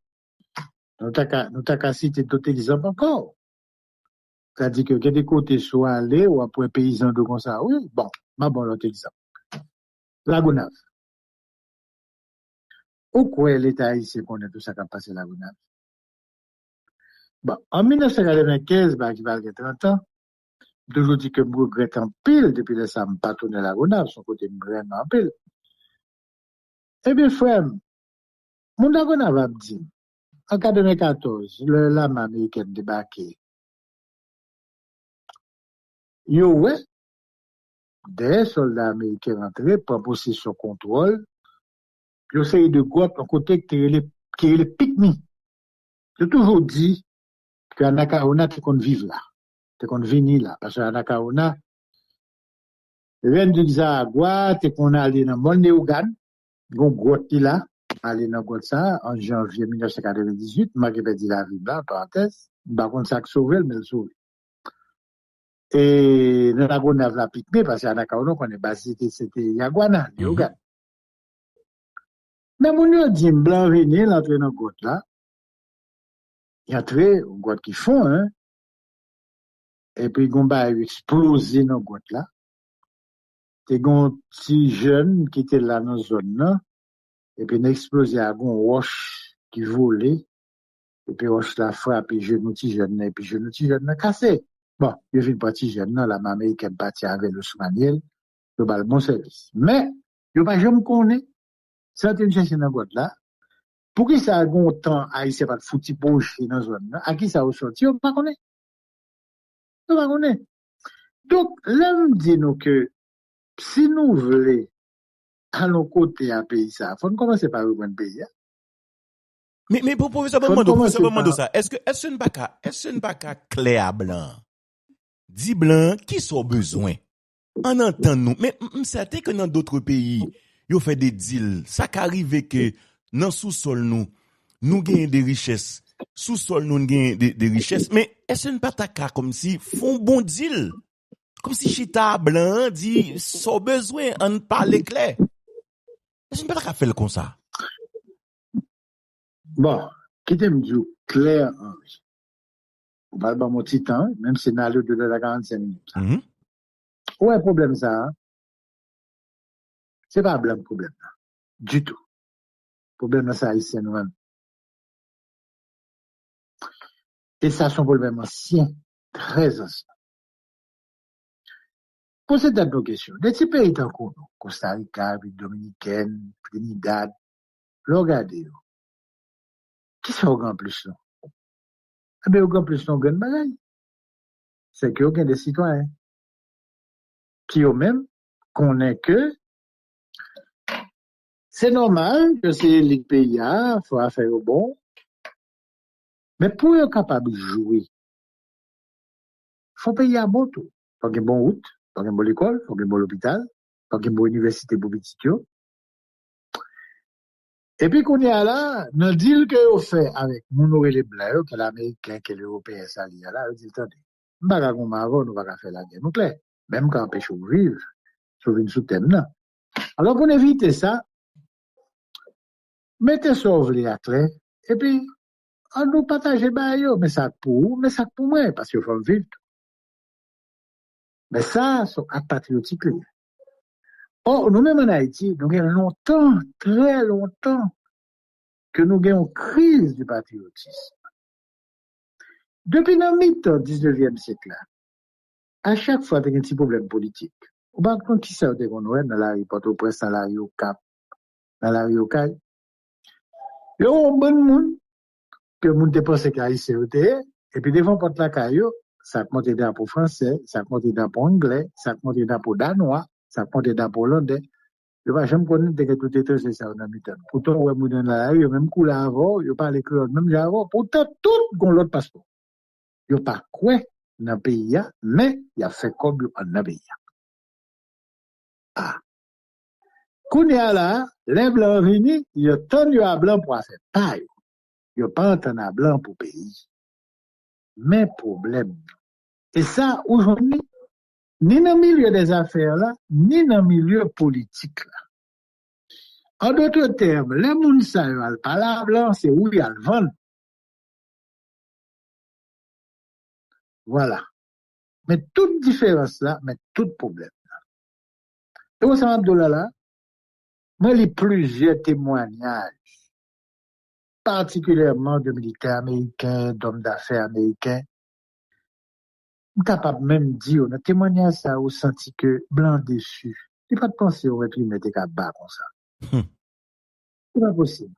nous t'avons cité d'autres exemples encore. C'est-à-dire que des côtés soit allés ou après paysan de comme ça, oui, bon, l'autre exemple. La Gonave. Où quoi l'État haïtien connaît tout ça qui a passé la Gonave? Bon, en 1995, qui va avoir 30 ans, toujours dit que je regrette en pile depuis que ça me pas tourné la Gonave, son côté me regrette en pile. Eh bien, frère, mon la Gonave a dit, en 2014, l'armée américaine débarqué. Yo, ouais, des soldats américains rentrés, pour possession contrôle, yo essayé de groupes en côté qui est les pique-niques. J'ai toujours dit que Anakaona, tu qu'on vive là. Tu qu'on vini là. Parce que Anakaona, reine du Xaragua, tu qu'on allé dans Molneugan, gon grotte là, allé dans grotte ça, en janvier 1998, m'a dit la vie là, parenthèse, par contre, ça a sauvé, mais le sauvé. Et dans la Gonave la pique parce que Anakaona, qu'on est basé, c'était Yaguana, Yogan. Mais mon yo dit, blanc vini, l'entrée dans grotte là, il y a très, grotte qui font, hein, et puis gon ba explosé dans grotte là. T'es gon petit jeune qui était là dans zone là, et puis il a explosé à gon roche qui volait, et puis roche la frappe, et genou petit jeune, et puis genou petit jeune a cassé. Bon, il fait pas petit jeune là, la maman qui est partie avec le soumaniel, le bal bon service. Mais, yo pas jamais connaît, certaines chercher dans grotte là, pour qui ça a gon temps, haïtien pas de fouti poche dans zone là, à qui ça a sorti, yo pas connaît. Yo pas connaît. Donc, l'homme dit nous que, si nous voulons allons côté à pays ça, faut commencer par le pays. Mais pour professeur Bamando ça, est-ce une pas clair à blanc? Dit blanc, qui sont besoin? On entend nous, mais certain que dans d'autres pays, ils fait des deals. Ça qu'arrive que dans sous-sol nous gagnons des richesses. Sous-sol nous gagnons des richesses, mais est-ce une pas comme si font bon deal? Comme si Chita blanc dit sans besoin on parle clair. Est-ce une pas faire comme ça? Bon, qui t'aime dire clair, Henri. On va pas mon petit temps, même si dans le de la 45 minutes. Ouais, problème ça, c'est pas blanc problème là. Du tout. Problème ça haïtien nous-mêmes. Et ça, c'est un problème ancien, très ancien. Posez d'abord question. Des petits pays tant qu'on Costa Rica, République Dominicaine, Trinidad, regardez. Qui sont au grand plus là? Eh bien, au grand plus, non, grand bagaille. C'est qu'il y a des citoyens qui eux-mêmes connaissent que c'est normal que c'est les pays, il faut faire au bon. Mais pour être capable de jouer, il faut payer à bon tout. Il faut qu'il y ait une bonne route, il faut qu'il y ait une bonne école, il faut qu'il y ait un bon hôpital, il faut qu'il y ait une bonne université pour petit. Et puis qu'on y a là, dans le deal que vous fait avec mon les blancs, que l'américain, que l'européen, ça y a là, vous dites, attendez, nous ne pouvons pas nous pas faire la guerre nucléaire. Même quand on empêche de vivre, sur une sous-thème là. Alors pour éviter ça, mettez ça au à clair, et puis, on nous partage mais ça pour moi, parce qu'il faut vivre. Mais ça, c'est un patriotique. Or, nous-mêmes en Haïti, nous avons longtemps, très longtemps, que nous avons une crise du patriotisme. Depuis le mi-temps 19e siècle, à chaque fois, il y a un petit problème politique. On va compte qui ça, on dans la rue Port-au-Prince, dans la rue au Cap, dans la rue au Caille. Il y a un bon monde, que le monde pense qu'il y a ici, et puis devant porte la caillou, ça compte d'un pour français, ça compte d'un pour anglais, ça compte d'un pour danois, ça compte d'un pour hollandais. Je ne vais jamais connaître que tout est c'est ça, on a mis temps. Pourtant, on est dans la rue, même coup là avant, il n'y a pas l'école, même avant. Pourtant, tout ont l'autre passeport. Il n'y a pas quoi dans le pays, mais il y a fait comme dans le pays. Ah. Quand il y a là, les blancs venus, il y a tant de blancs pour faire paille. Il n'y a pas tant de blancs pour pays. Mais problème. Et ça, aujourd'hui, ni dans le milieu des affaires là, ni dans le milieu politique là. En d'autres termes, les moun sa yo al pa la blanc, c'est où y a le vent. Voilà. Mais toute différence là, mais tout problème. Et Osama Abdullah là, moi, les plusieurs témoignages, particulièrement de militaires américains, d'hommes d'affaires américains, je suis capable même de dire, dans témoignage ça, au senti que blanc déçu. Il pas de penser au réprimer des cas bas comme ça. C'est pas possible.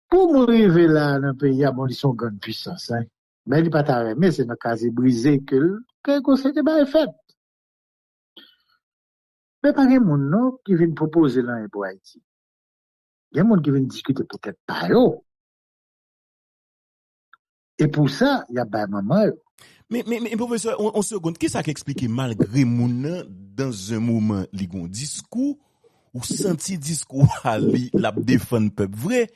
Pour m'arriver là, dans le pays, bon, ils sont grande puissance, hein. Mais il n'est pas taré, mais c'est dans le cas brisé que le conseil de est fait. Mais pas de monde, non, qui vient proposer là pour Haïti. Il y a des gens qui viennent discuter peut-être pas, yo. Et pour ça, il y a pas maman, yo. Mais professeur, on seconde, qu'est-ce qui explique malgré moun dans un moment, li gon discours, ou senti discours à li, la défendre peuple vrai,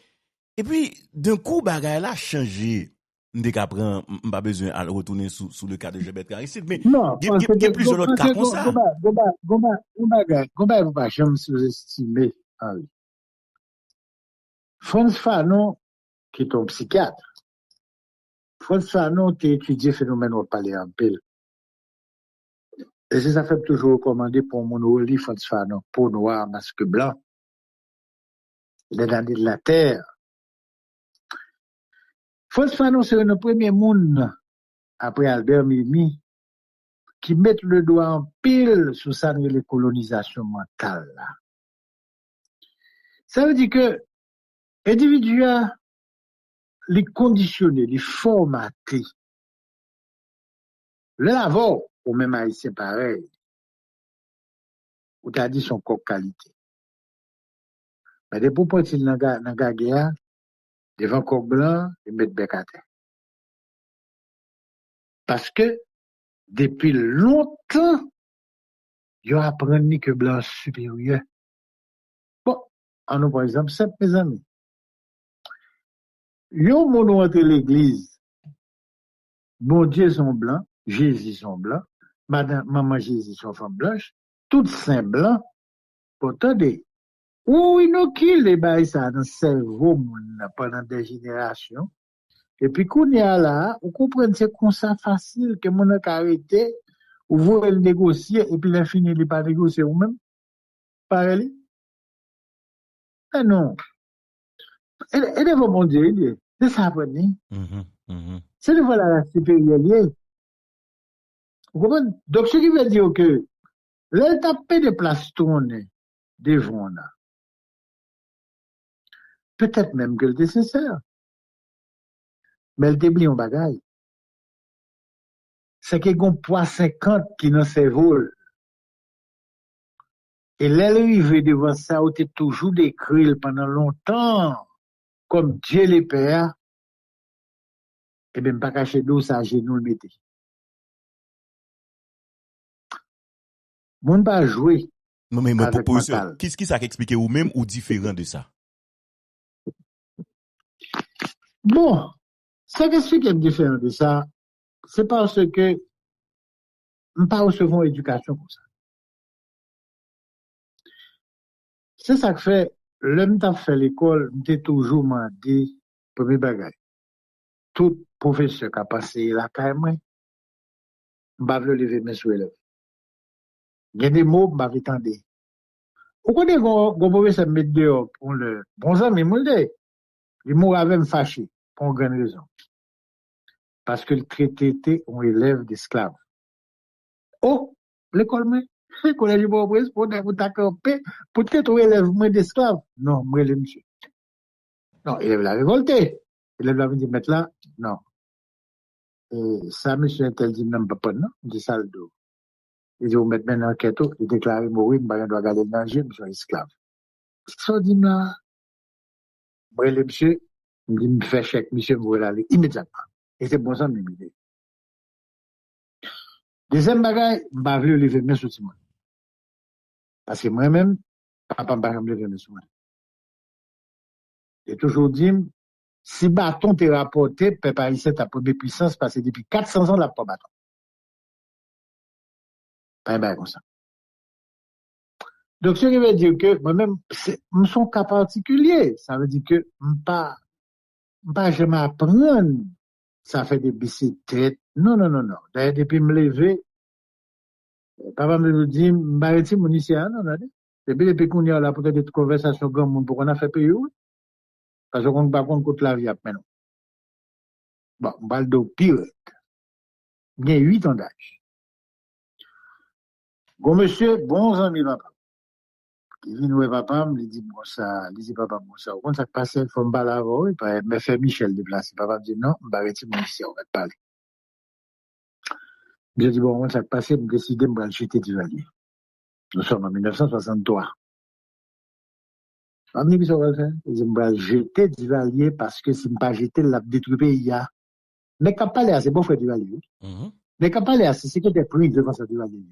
et puis, d'un coup, bagay la changé. M'dé qu'après, m'pas besoin à retourner sous le cas de Jebet Karicide, mais, Non, il y a plusieurs autres cas comme ça. Gomba, vous pas jamais sous-estimer, Henri. Frantz Fanon, qui est un psychiatre, Frantz Fanon, qui étudié phénomène au palais en pile. Et c'est ça fait toujours recommander pour mon livre Frantz Fanon, peau noire, masque blanc, les damnés de la terre. Frantz Fanon, c'est le premier monde, après Albert Mimi, qui met le doigt en pile sur ça, les colonisations mentales, là. Ça veut dire que, l'individu a les conditionnés, les formatés. Le lavo, ou même haïtien pareil, ou t'as dit son corps qualité. Mais des pour partir dans la guerre, devant corps blanc, ils mettent bec à terre. Parce que, depuis longtemps, ils ont appris que blanc supérieur. Bon, en nous, par exemple, c'est mes amis. Yo mon entre l'église, bon Dieu sont blancs, Jésus sont blancs, maman Jésus sont femme blanche, toutes saints blancs, pourtant des, ou inokil les bails ça dans le cerveau pendant des générations. Et puis, qu'on y a là, vous comprenez, c'est comme ça facile que mon a arrêté, ou vous le négocier, et puis l'infini, il n'est pas négocié ou même. Pareil. Ah non. Et devant mon Dieu, c'est ça, c'est devant la supérieure. Vous comprenez? Donc, ce qui veut dire que, là, taper de place tourner devant là. Peut-être même que le nécessaire. Mais le débli en bagaille. C'est qu'il y a un poids 50 qui dans ses vols. Et l'arrivée devant ça, on était toujours décrit pendant longtemps, comme Dieu les père, et même pas caché d'eau, ça, genou le mettait. Moun pas jouer Mais avec professeur, mental. qu'est-ce qui ça explique ou même ou différent de ça? Bon, ça qu'est-ce qui est différent de ça, c'est parce que nous pas recevons éducation pour ça. C'est ça que fait, l'homme t'a fait l'école, m'était toujours demandé, premier bagage. Tout professeur qui a passé la caille, m'ba vle lever mes sous élèves. Il y a des mots, m'ba vle tendre. Ou connaît qu'on professeur mettre dehors pour le, bon ça, mais m'le il m'a avec me fâché, pour une grande raison. Parce que le traité était un élève d'esclave. Oh, l'école, mais, le collège de Bois-Bresse, pour t'accorder, peut-être un élève moins d'esclave. Non, moi, le monsieur. Non, élève l'a révolté. Élève l'a dit, mettre là, non. Et ça, monsieur, tel dit, même pas, non, il dit ça le dos. Il dit, vous mettez maintenant en quête, il déclare mourir, il doit garder le danger, monsieur, esclave. Ça dit, là, moi, le monsieur, il dit, me fait chèque, monsieur, vous allez aller immédiatement. Et c'est bon ça, même idée. Deuxième bagaille, m'a vu lever mes sous moi. Parce que moi-même, papa m'a jamais levé mes sous moi. J'ai toujours dit, si bâton t'est rapporté, peuple haïtien ta première puissance, parce que depuis 400 ans, la pas bâton. Pas un bail comme ça. Donc, ce qui veut dire que moi-même, je suis un cas particulier. Ça veut dire que je ne pas jamais apprendre. Ça fait des bicyclettes. Non, non, non, non. D'ailleurs, depuis me lever, papa me dit, je vais arrêter mon ici, non, non. Depuis qu'on y a là, peut-être des conversations grand monde pour qu'on a fait payer, parce qu'on ne peut pas contre la vie maintenant. Bon, on parle de pire. Il y a 8 ans d'âge. Bon, monsieur, bons amis, papa. Il vient voir papa, il dit, bon, ça, il dit, papa, bon, ça, quand ça passe, il faut me parler avant, il me fait Michel déplacer. Papa me dit, non, je vais arrêter mon ici, on va te parler. Je dis, bon, quand ça passe, je décide de me jeter du valier. Nous sommes en 1963. Je me dit, qu'est-ce qu'on va faire? Je dis, je vais jeter du valier parce que si je ne pas jeter, il a détruit le pays. Mais quand pas là, c'est bon frère du valier. Mais quand pas là, c'est que des prix devant ça du valier.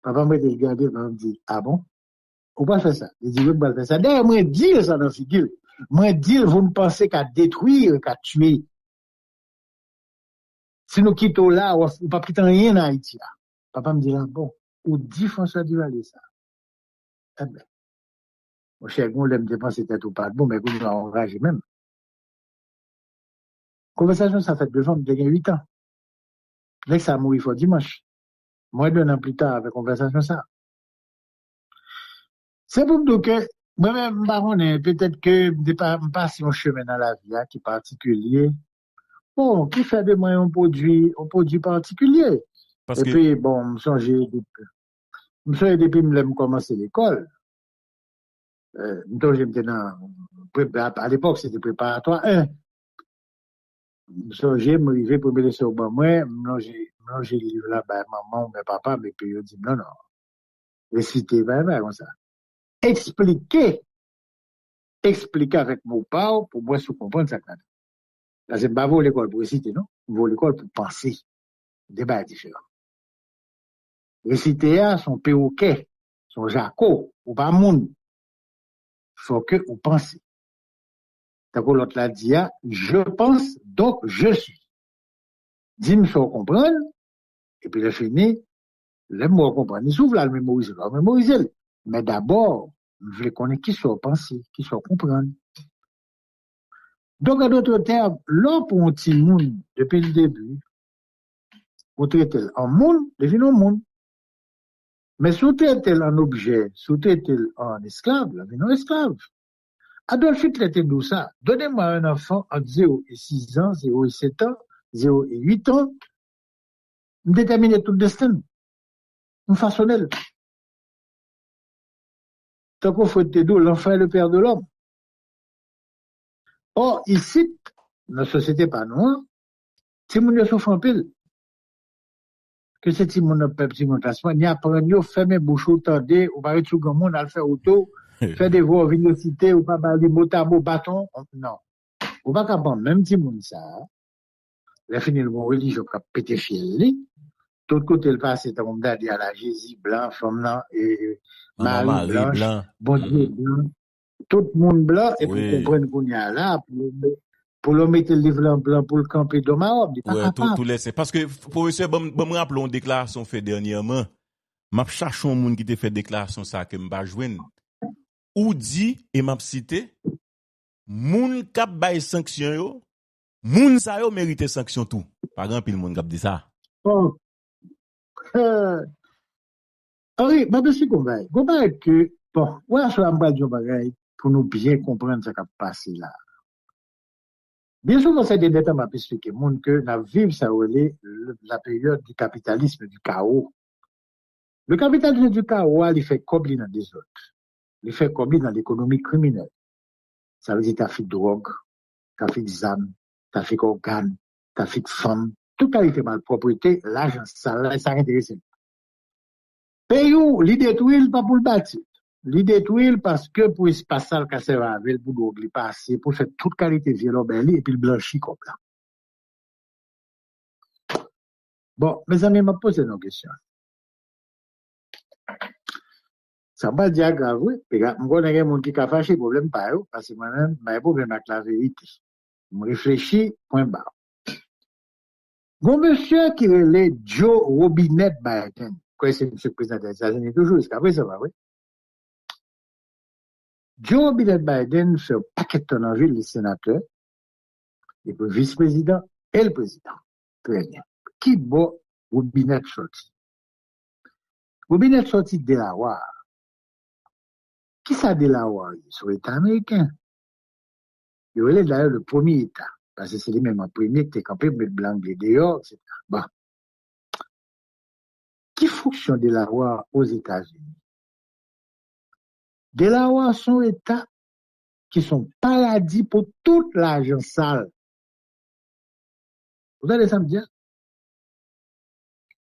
Papa m'a regardé, papa me dit, ah bon? On va faire ça. Il dit, oui, on va faire ça. D'ailleurs, moi, dire ça dans la figure. Moi, dire, vous ne pensez qu'à détruire, qu'à tuer. Si nous quittons là, on ne va pas quitter rien en Haïti. Papa me dit, ah bon, ou dit François Duvalier ça. Eh ben, mon cher, on l'aime dépenser tête ou pas. Bon, mais vous nous enragez même. Conversation, ça fait 2 ans, de 8 ans. Là, ça a mouru fort dimanche. Moins d'1 an plus tard, avec conversation, ça. C'est pour me dire que, moi-même, peut-être que je passe un chemin dans la vie, qui est particulier. Bon, qui fait de moi un produit particulier. Parce Et que, puis, bon, je songe depuis que je commencé l'école. À l'époque, c'était préparatoire 1. Je songe, me arrivé pour me laisser au banc, moi, mélanger le livre là, ben, maman, ben, papa, mais puis, ils dit, non, non, réciter, ben, comme ça. Expliquer avec mon père pour moi, se comprendre ça. Là, c'est pas vous l'école pour réciter, non? Vous l'école pour penser. Débat différent. Réciter, son perroquet, son jaco, ou pas monde. Faut que vous pensez. D'accord, l'autre l'a dit, je pense, donc je suis. Dis-moi, faut comprendre, et puis le fini, le mot comprendre. Il s'ouvre là, le mémoriser. Mais d'abord, je veux connaître qui soit penser, qui soit comprendre. Donc, en d'autres termes, l'homme pour un petit monde, depuis le début, vous traitez en monde, devine un monde. Mais sous traitez en objet, sous traitez en esclave, devine un esclave. Adolf Hitler était d'où ça? Donnez-moi un enfant entre 0 et 6 ans, 0 et 7 ans, 0 et 8 ans, déterminer tout le destin. Une façonnelle. Tant qu'on faut te dire, l'enfant est le père de l'homme. Or, ici, dans la société pas noire, si mon souffre en pile, que c'est si mon peuple, si mon classement, ni apprendre, fermer bouche, tendez, ou pas tout le monde, à le faire auto, faire des voix, venir citer, ou pas parler mot à mot, bâton, non. Ou pas qu'à même si mon ça, la fin de mon religion, qui a pété fiel, tout côté le passé, t'as mon daddy à la Jésus blanc, femme là, et Marie blanche, blanc. bon Dieu blanc, tout le monde blanc, et pour comprendre qu'on y a là, pour le mettre le livre en blanc, pour le camper de ma robe, Ouais, tout laisse. Parce que, professeur, me rappeler une déclaration fait dernièrement. M'a cherché un monde qui te fait déclaration ça que m'pa joindre. Ou dit, et m'a cité, moun kap bay sanction yo, moun sa yo mérite sanction tout. Par exemple, le monde kap dit ça. Oh. Oui, mais c'est qu'on va. Qu'on va que, bon, ouais, ça va dire bagaille pour nous bien comprendre ce qui a passé là. Bien sûr, c'est des détails m'a expliqué, monde que nous vivons ça la période du capitalisme du chaos. Le capitalisme du chaos, il fait comme dans des autres. Il fait comme dans l'économie criminelle. Ça veut dire trafic de drogue, trafic d'armes, trafic d'organes, trafic de femmes, toute qualité de malpropreté, l'argent, ça intéresse. Pays où, l'idée détruit pas pour le bâtir. L'idée détruit parce que pour espace ça, le casse avec pour drogue, il passe, pour faire toute qualité de violon, et puis le blanchi comme là. Bon, mes amis, m'a posé une question. Ça va dire grave, oui. Je connais des gens qui ont fâché, problème pas, parce que moi-même, j'ai problème avec la vérité. Je réfléchis, point barre. Bon monsieur qui relève Joe Robinette Biden. Quoi, c'est M. le Président des États-Unis toujours, jusqu'à présent, oui. Joe Biden fait un paquet de temps en ville, les sénateurs, et le vice-président et le président. Très bien. Qui bon Robinet sorti? Robinet sorti de Delaware. Qui ça Delaware? Sur l'État américain. Il est d'ailleurs le premier État. Parce que c'est lui-même en premier qui est campé pour mettre blanc les dehors, etc. Bon. Qui fonctionne Delaware aux États-Unis? Delaware sont États qui sont paradis pour toute l'argent sale. Vous allez ça me dire?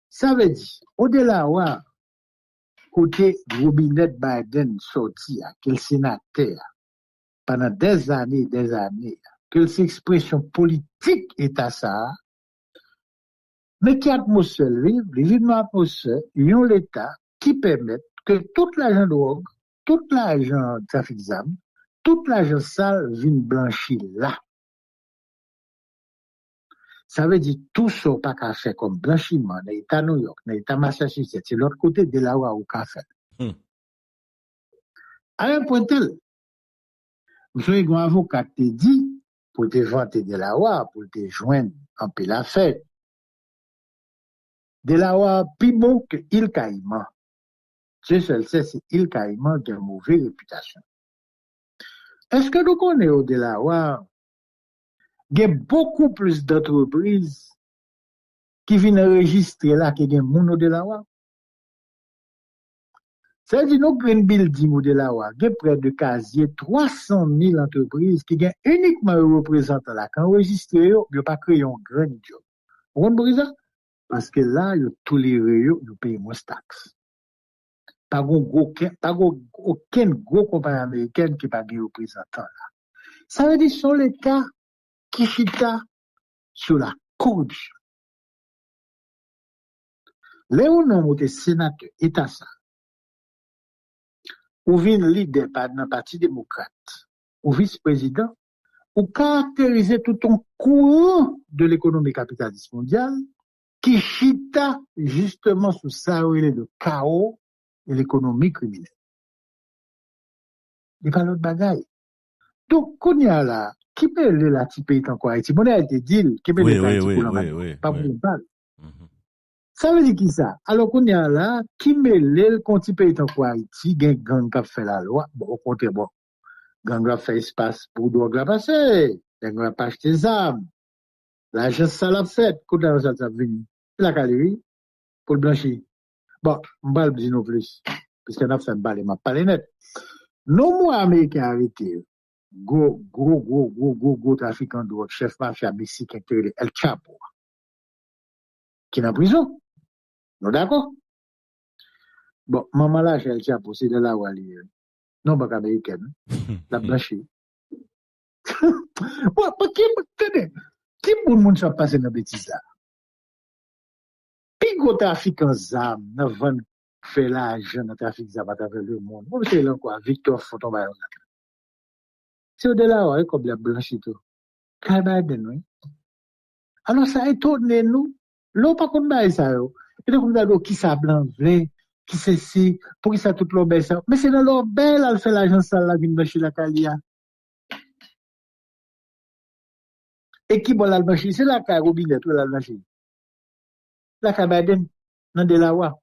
Ça veut dire, au Delaware, côté Robinet Biden sorti, quel sénateur, pendant des années, que l'expression politique est à ça, mais qui atmosphère livre dans l'atmosphère, ils ont l'État qui permet que tout l'argent drogue, tout l'argent trafic d'armes, tout l'argent sale vienne blanchir là. Ça veut dire tout ça pas qu'à faire comme blanchiment dans l'État New York, dans l'État Massachusetts, c'est l'autre côté de là où qu'a fait. À un point tel, vous savez qu'un avocat te dit pour te vanter Delaware, pour te joindre en paix la fête. Delaware plus bon que Île Caïman. Ce seul c'est Île Caïman qui a une mauvaise réputation. Est-ce que nous connaissons au Delaware, il y a beaucoup plus d'entreprises qui viennent enregistrer là que des gens au Delaware? C'est-à-dire, nous Green Building au Delaware, il y a près de quasi 300 000 entreprises qui ont uniquement un représentant là, qui enregistré, ils n'ont pas créé un grand job. Vous comprenez ça? Parce que là, ils ont toléré, ils payent moins de taxes. Pas aucun gros compagnie américaine qui n'a pas de représentant là. Ça veut dire que ce sont les cas qui chita sur la corruption. Les gens qui sont sénateurs, État ça, ou vin leader dans le Parti démocrate, ou vice-président, ou caractériser tout un courant de l'économie capitaliste mondiale qui chita justement sous ça le chaos de l'économie criminelle. Il n'y a pas d'autre bagaille. Donc, qu'on y a là, qui peut aller là, qui peut être encore Haïti? Mon a été dit, qui peut être Haïti pour la pas pour parler. Ça veut dire qui ça? Alors qu'on y a là, qui mêle quand il peut être encore Haïti, gang qui fait la loi, bon, au contraire, bon, gang a fait espace pour drogue la passer, gang a pas acheté des armes, l'argent ça l'a fait, quand l'argent ça venu, la galerie, pour le blanchir. Bon, on va le dire non plus, parce qu'on a fait un balai, m'a parlé net. Non, moi, américain arrêté, gros trafiquant de drogue, chef mafia mexicain, El Chapo, qui est en prison. Non, d'accord? Bon, maman là, El Chapo, c'est de là où elle est. Non, pas américaine, la blanchie. Bon, qui pour le monde soit passé dans bêtise là? Puis gros trafiquant d'armes, dans vend fait l'argent dans trafic d'armes à travers le monde. Moi, c'est là quoi, Victor Fontombayon. C'est au-delà, ouais, comme la blanchie tout. Biden, oui. Alors, ça étonne nous. L'on pas comme ça, yo. Et donc, on a qui ça blanc, qui c'est si, pour qui ça tout l'obé ça. Mais c'est dans l'obé, là, elle fait l'argent sale, la vine blanchie la calia. Et qui bon la blanchie? C'est la caille robinet, tout la blanchie. La caille Biden, dans Delaware.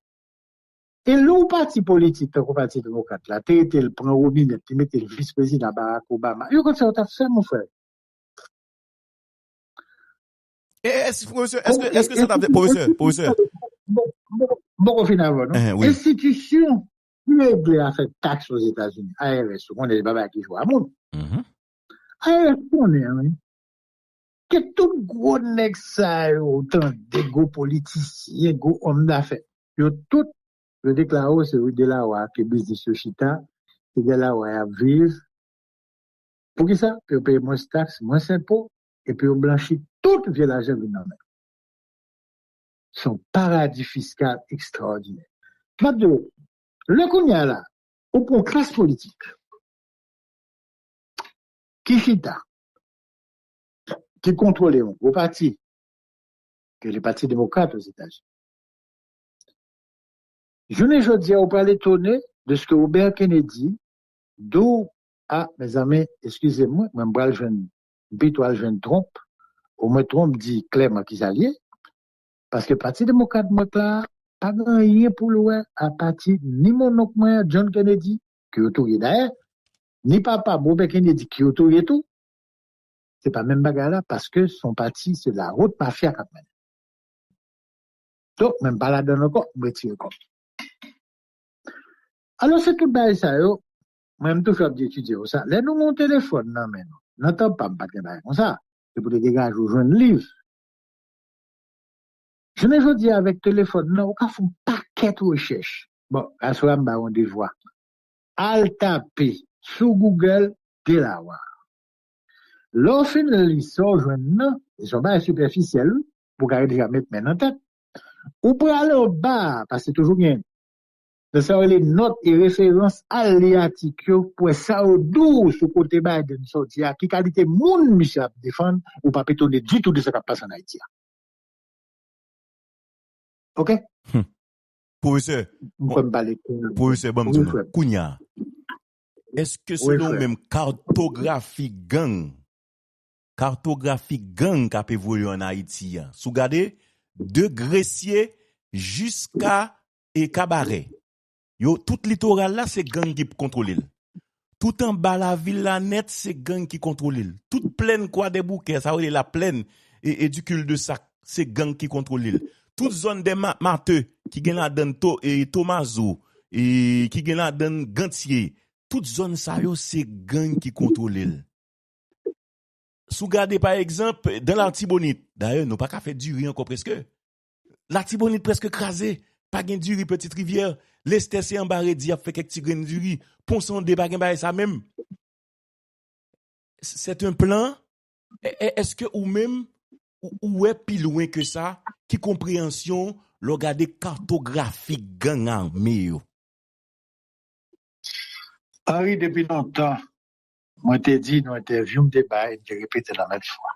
Et l'on parti politique, le parti démocrate, là, t'es le prend robinet, tu mets le vice-président Barack Obama. Et quand ça, t'as fait, mon frère. Est-ce que ça t'a fait, professeur? Bon, finalement, non? Oui. Institution qui règle à faire taxe aux États-Unis, ARS, on est les babas qui jouent à monde. ARS, on est, oui. Que tout gros nèg ça, autant de gros politiciens, gros hommes d'affaires, yo tout, le déclare, c'est de là où que business yo chita, c'est de là où à vivre. Pour qui ça? Pour payer moins de taxes, moins d'impôts, et puis on blanchit tout via l'argent de nous. Son paradis fiscal extraordinaire. Maintenant, le qu'on y a là, au point classe politique, qui chita, qui contrôle au parti, que les partis démocrates aux États-Unis. Je ne dis on peut l'étonner de ce que Robert Kennedy, d'où, mes amis, excusez-moi, même bral jeune, bitoile jeune trompe, au moins trompe dit clairement qu'ils alliés, parce que Parti démocrate, moi, là, pas grand rien pour le ouais, à partir, ni mon oncle, moi, John Kennedy, qui autorise d'ailleurs, ni papa, Robert Kennedy, qui autorise tout, c'est pas même bagarre là, parce que son parti, c'est la route mafia quand même. Donc, même pas là-dedans encore, on retire comme. Alors, c'est tout bail ça, yo. Même tout fait d'étudier ça. Là, nous, mon téléphone, non, mais non. N'entends pas, pas de bail comme ça. C'est pour te dégager ou jouer un livre. Je ne veux dire avec téléphone, non, on fait un paquet de recherches. Bon, à ce moment-là, on voit. Al taper sur Google, Delaware. Lorsqu'on lit ça, je non, ils sont pas superficiels, pour garder déjà mettre maintenant en tête. Ou pour aller au bas, parce que c'est toujours bien. De ça, les notes et références aléatiques pour ça au doux sur côté Biden sorti à qui qualité moun Michel défendre ou pas pétonner du tout de ce qui passe en Haïti. OK? Professeur, professeur Bamdou, Kounia, est-ce que selon même cartographie gang qu'a évolué en Haïti, sous gardé de Gressier jusqu'à Cabaret. Yo, tout littoral là, c'est gang qui contrôle. Tout en bas la ville la net, c'est gang qui contrôle. Toute plaine quoi des bouquets, ça veut dire la plaine et du cul de sac, c'est gang qui contrôle. Toute zone des mateux qui gagne la donne Tomazo et qui gagne la donne Gantier, toute zone ça yo, c'est gang qui contrôle. Sous garder par exemple dans l'Artibonite. D'ailleurs, nous pas qu'à faire du riz encore presque. L'Artibonite presque crasé, pas gain du riz petite rivière. L'Esther c'est embarré dit a fait quelques petits grains du riz. Ponson de pas gain ça même. C'est un plan. Est-ce que ou même ou est plus loin que ça qui compréhension le regarder cartographique gang armé yo. Henri depuis longtemps moi t'ai dit dans interview me débat et répété la même fois.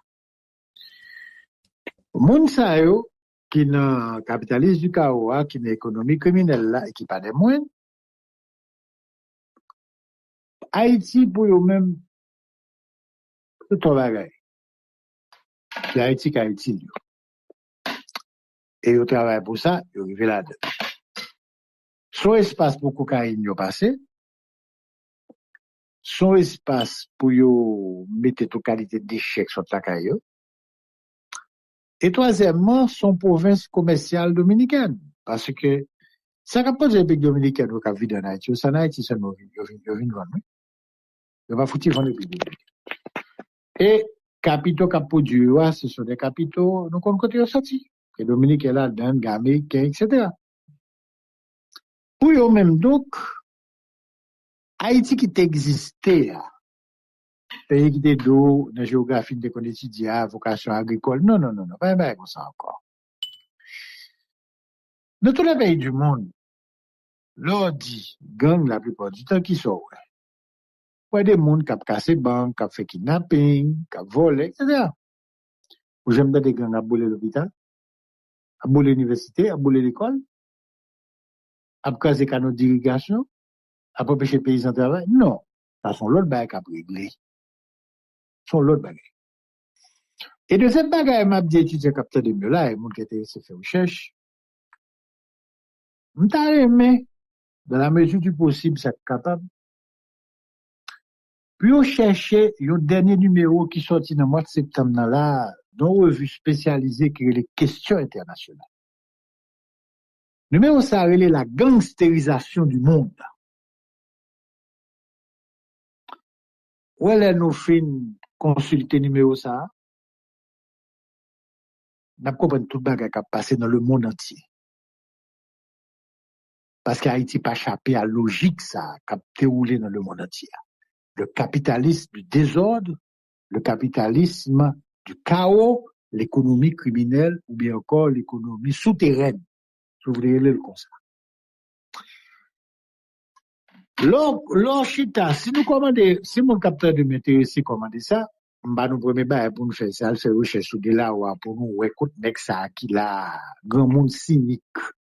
Moun sa yo qui nan capitaliste du chaos, qui n'a économie criminelle là et qui pas des moyens. Haïti pour eux-mêmes, c'est ton bagage. C'est Haïti qu'Haïti. Et ils travaillent pour ça, ils arrivent là-dedans. Son espace pour cocaïne yo passé, son espace pour yo mettre toute qualité de déchets sur la caillou. Et troisièmement, son province commerciale dominicaine. Parce que, ça n'a pas de pays dominicain qui a vécu en Haïti. Ça en Haïti, c'est nous, ils viennent vendre. Ils vont foutre vendre les pays dominicains. Et, capitaux qui produit, ce sont des capitaux, nous, qu'on côté sorti. Les Dominicains là, dedans, Américains, etc. Pour eux même, donc, Haïti qui existait, pays qui était d'eau, dans la géographie de l'école étudiante, vocation agricole, non, pas comme ça encore. Dans tous les pays du monde, l'on dit, gang la plupart du temps qui sont, ouais, des gens qui ont cassé banque, qui ont fait kidnapping, qui ont volé, etc. Ou j'aime des gangs à bouler l'hôpital, à bouler l'université, à bouler l'école, à casser canaux d'irrigation, à empêcher les paysans de travail. Non. Ça sont l'autre bagaille qui a réglé. Sont l'autre bagaille. Et de cette bagaille, m'a dit étudiant capteur de mieux là, et mon qui était fait recherche. M't'a aimé, dans la mesure du possible, c'est capable. Puis on cherchait un dernier numéro qui sorti dans le mois de septembre là, dans une revue spécialisée qui est les questions internationales. Numéro ça relève la gangstérisation du monde. Où est nous fin consulter numéro ça? N'a compris tout bagage qui a passé dans le monde entier. Parce qu'Haïti pas échappé à la logique ça qui a déroulé dans le monde entier. Le capitalisme du désordre, le capitalisme du chaos, l'économie criminelle ou bien encore l'économie souterraine. Je voulais le comme ça. L'orchita, si nous commandons, si mon capteur de m'intéresser commander ça, bah nous premier bail pour nous faire ça, faire recherche sur de là ou pour nous écoute nek ça qui la grand monde cynique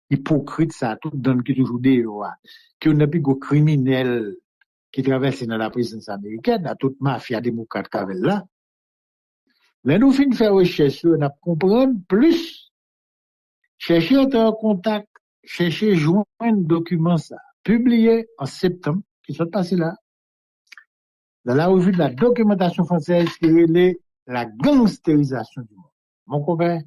hypocrite ça, tout donne qui toujours des lois, qui on a plus gros criminel qui traverse dans la présidence américaine, à toute mafia démocrate qu'avec là. Là, nous finissons faire recherche, on a comprendre plus, chercher à être en contact, chercher joindre document ça, publié en septembre, qui sont passés là, dans la revue de la documentation française qui relève la gangstérisation du monde. Mon copain,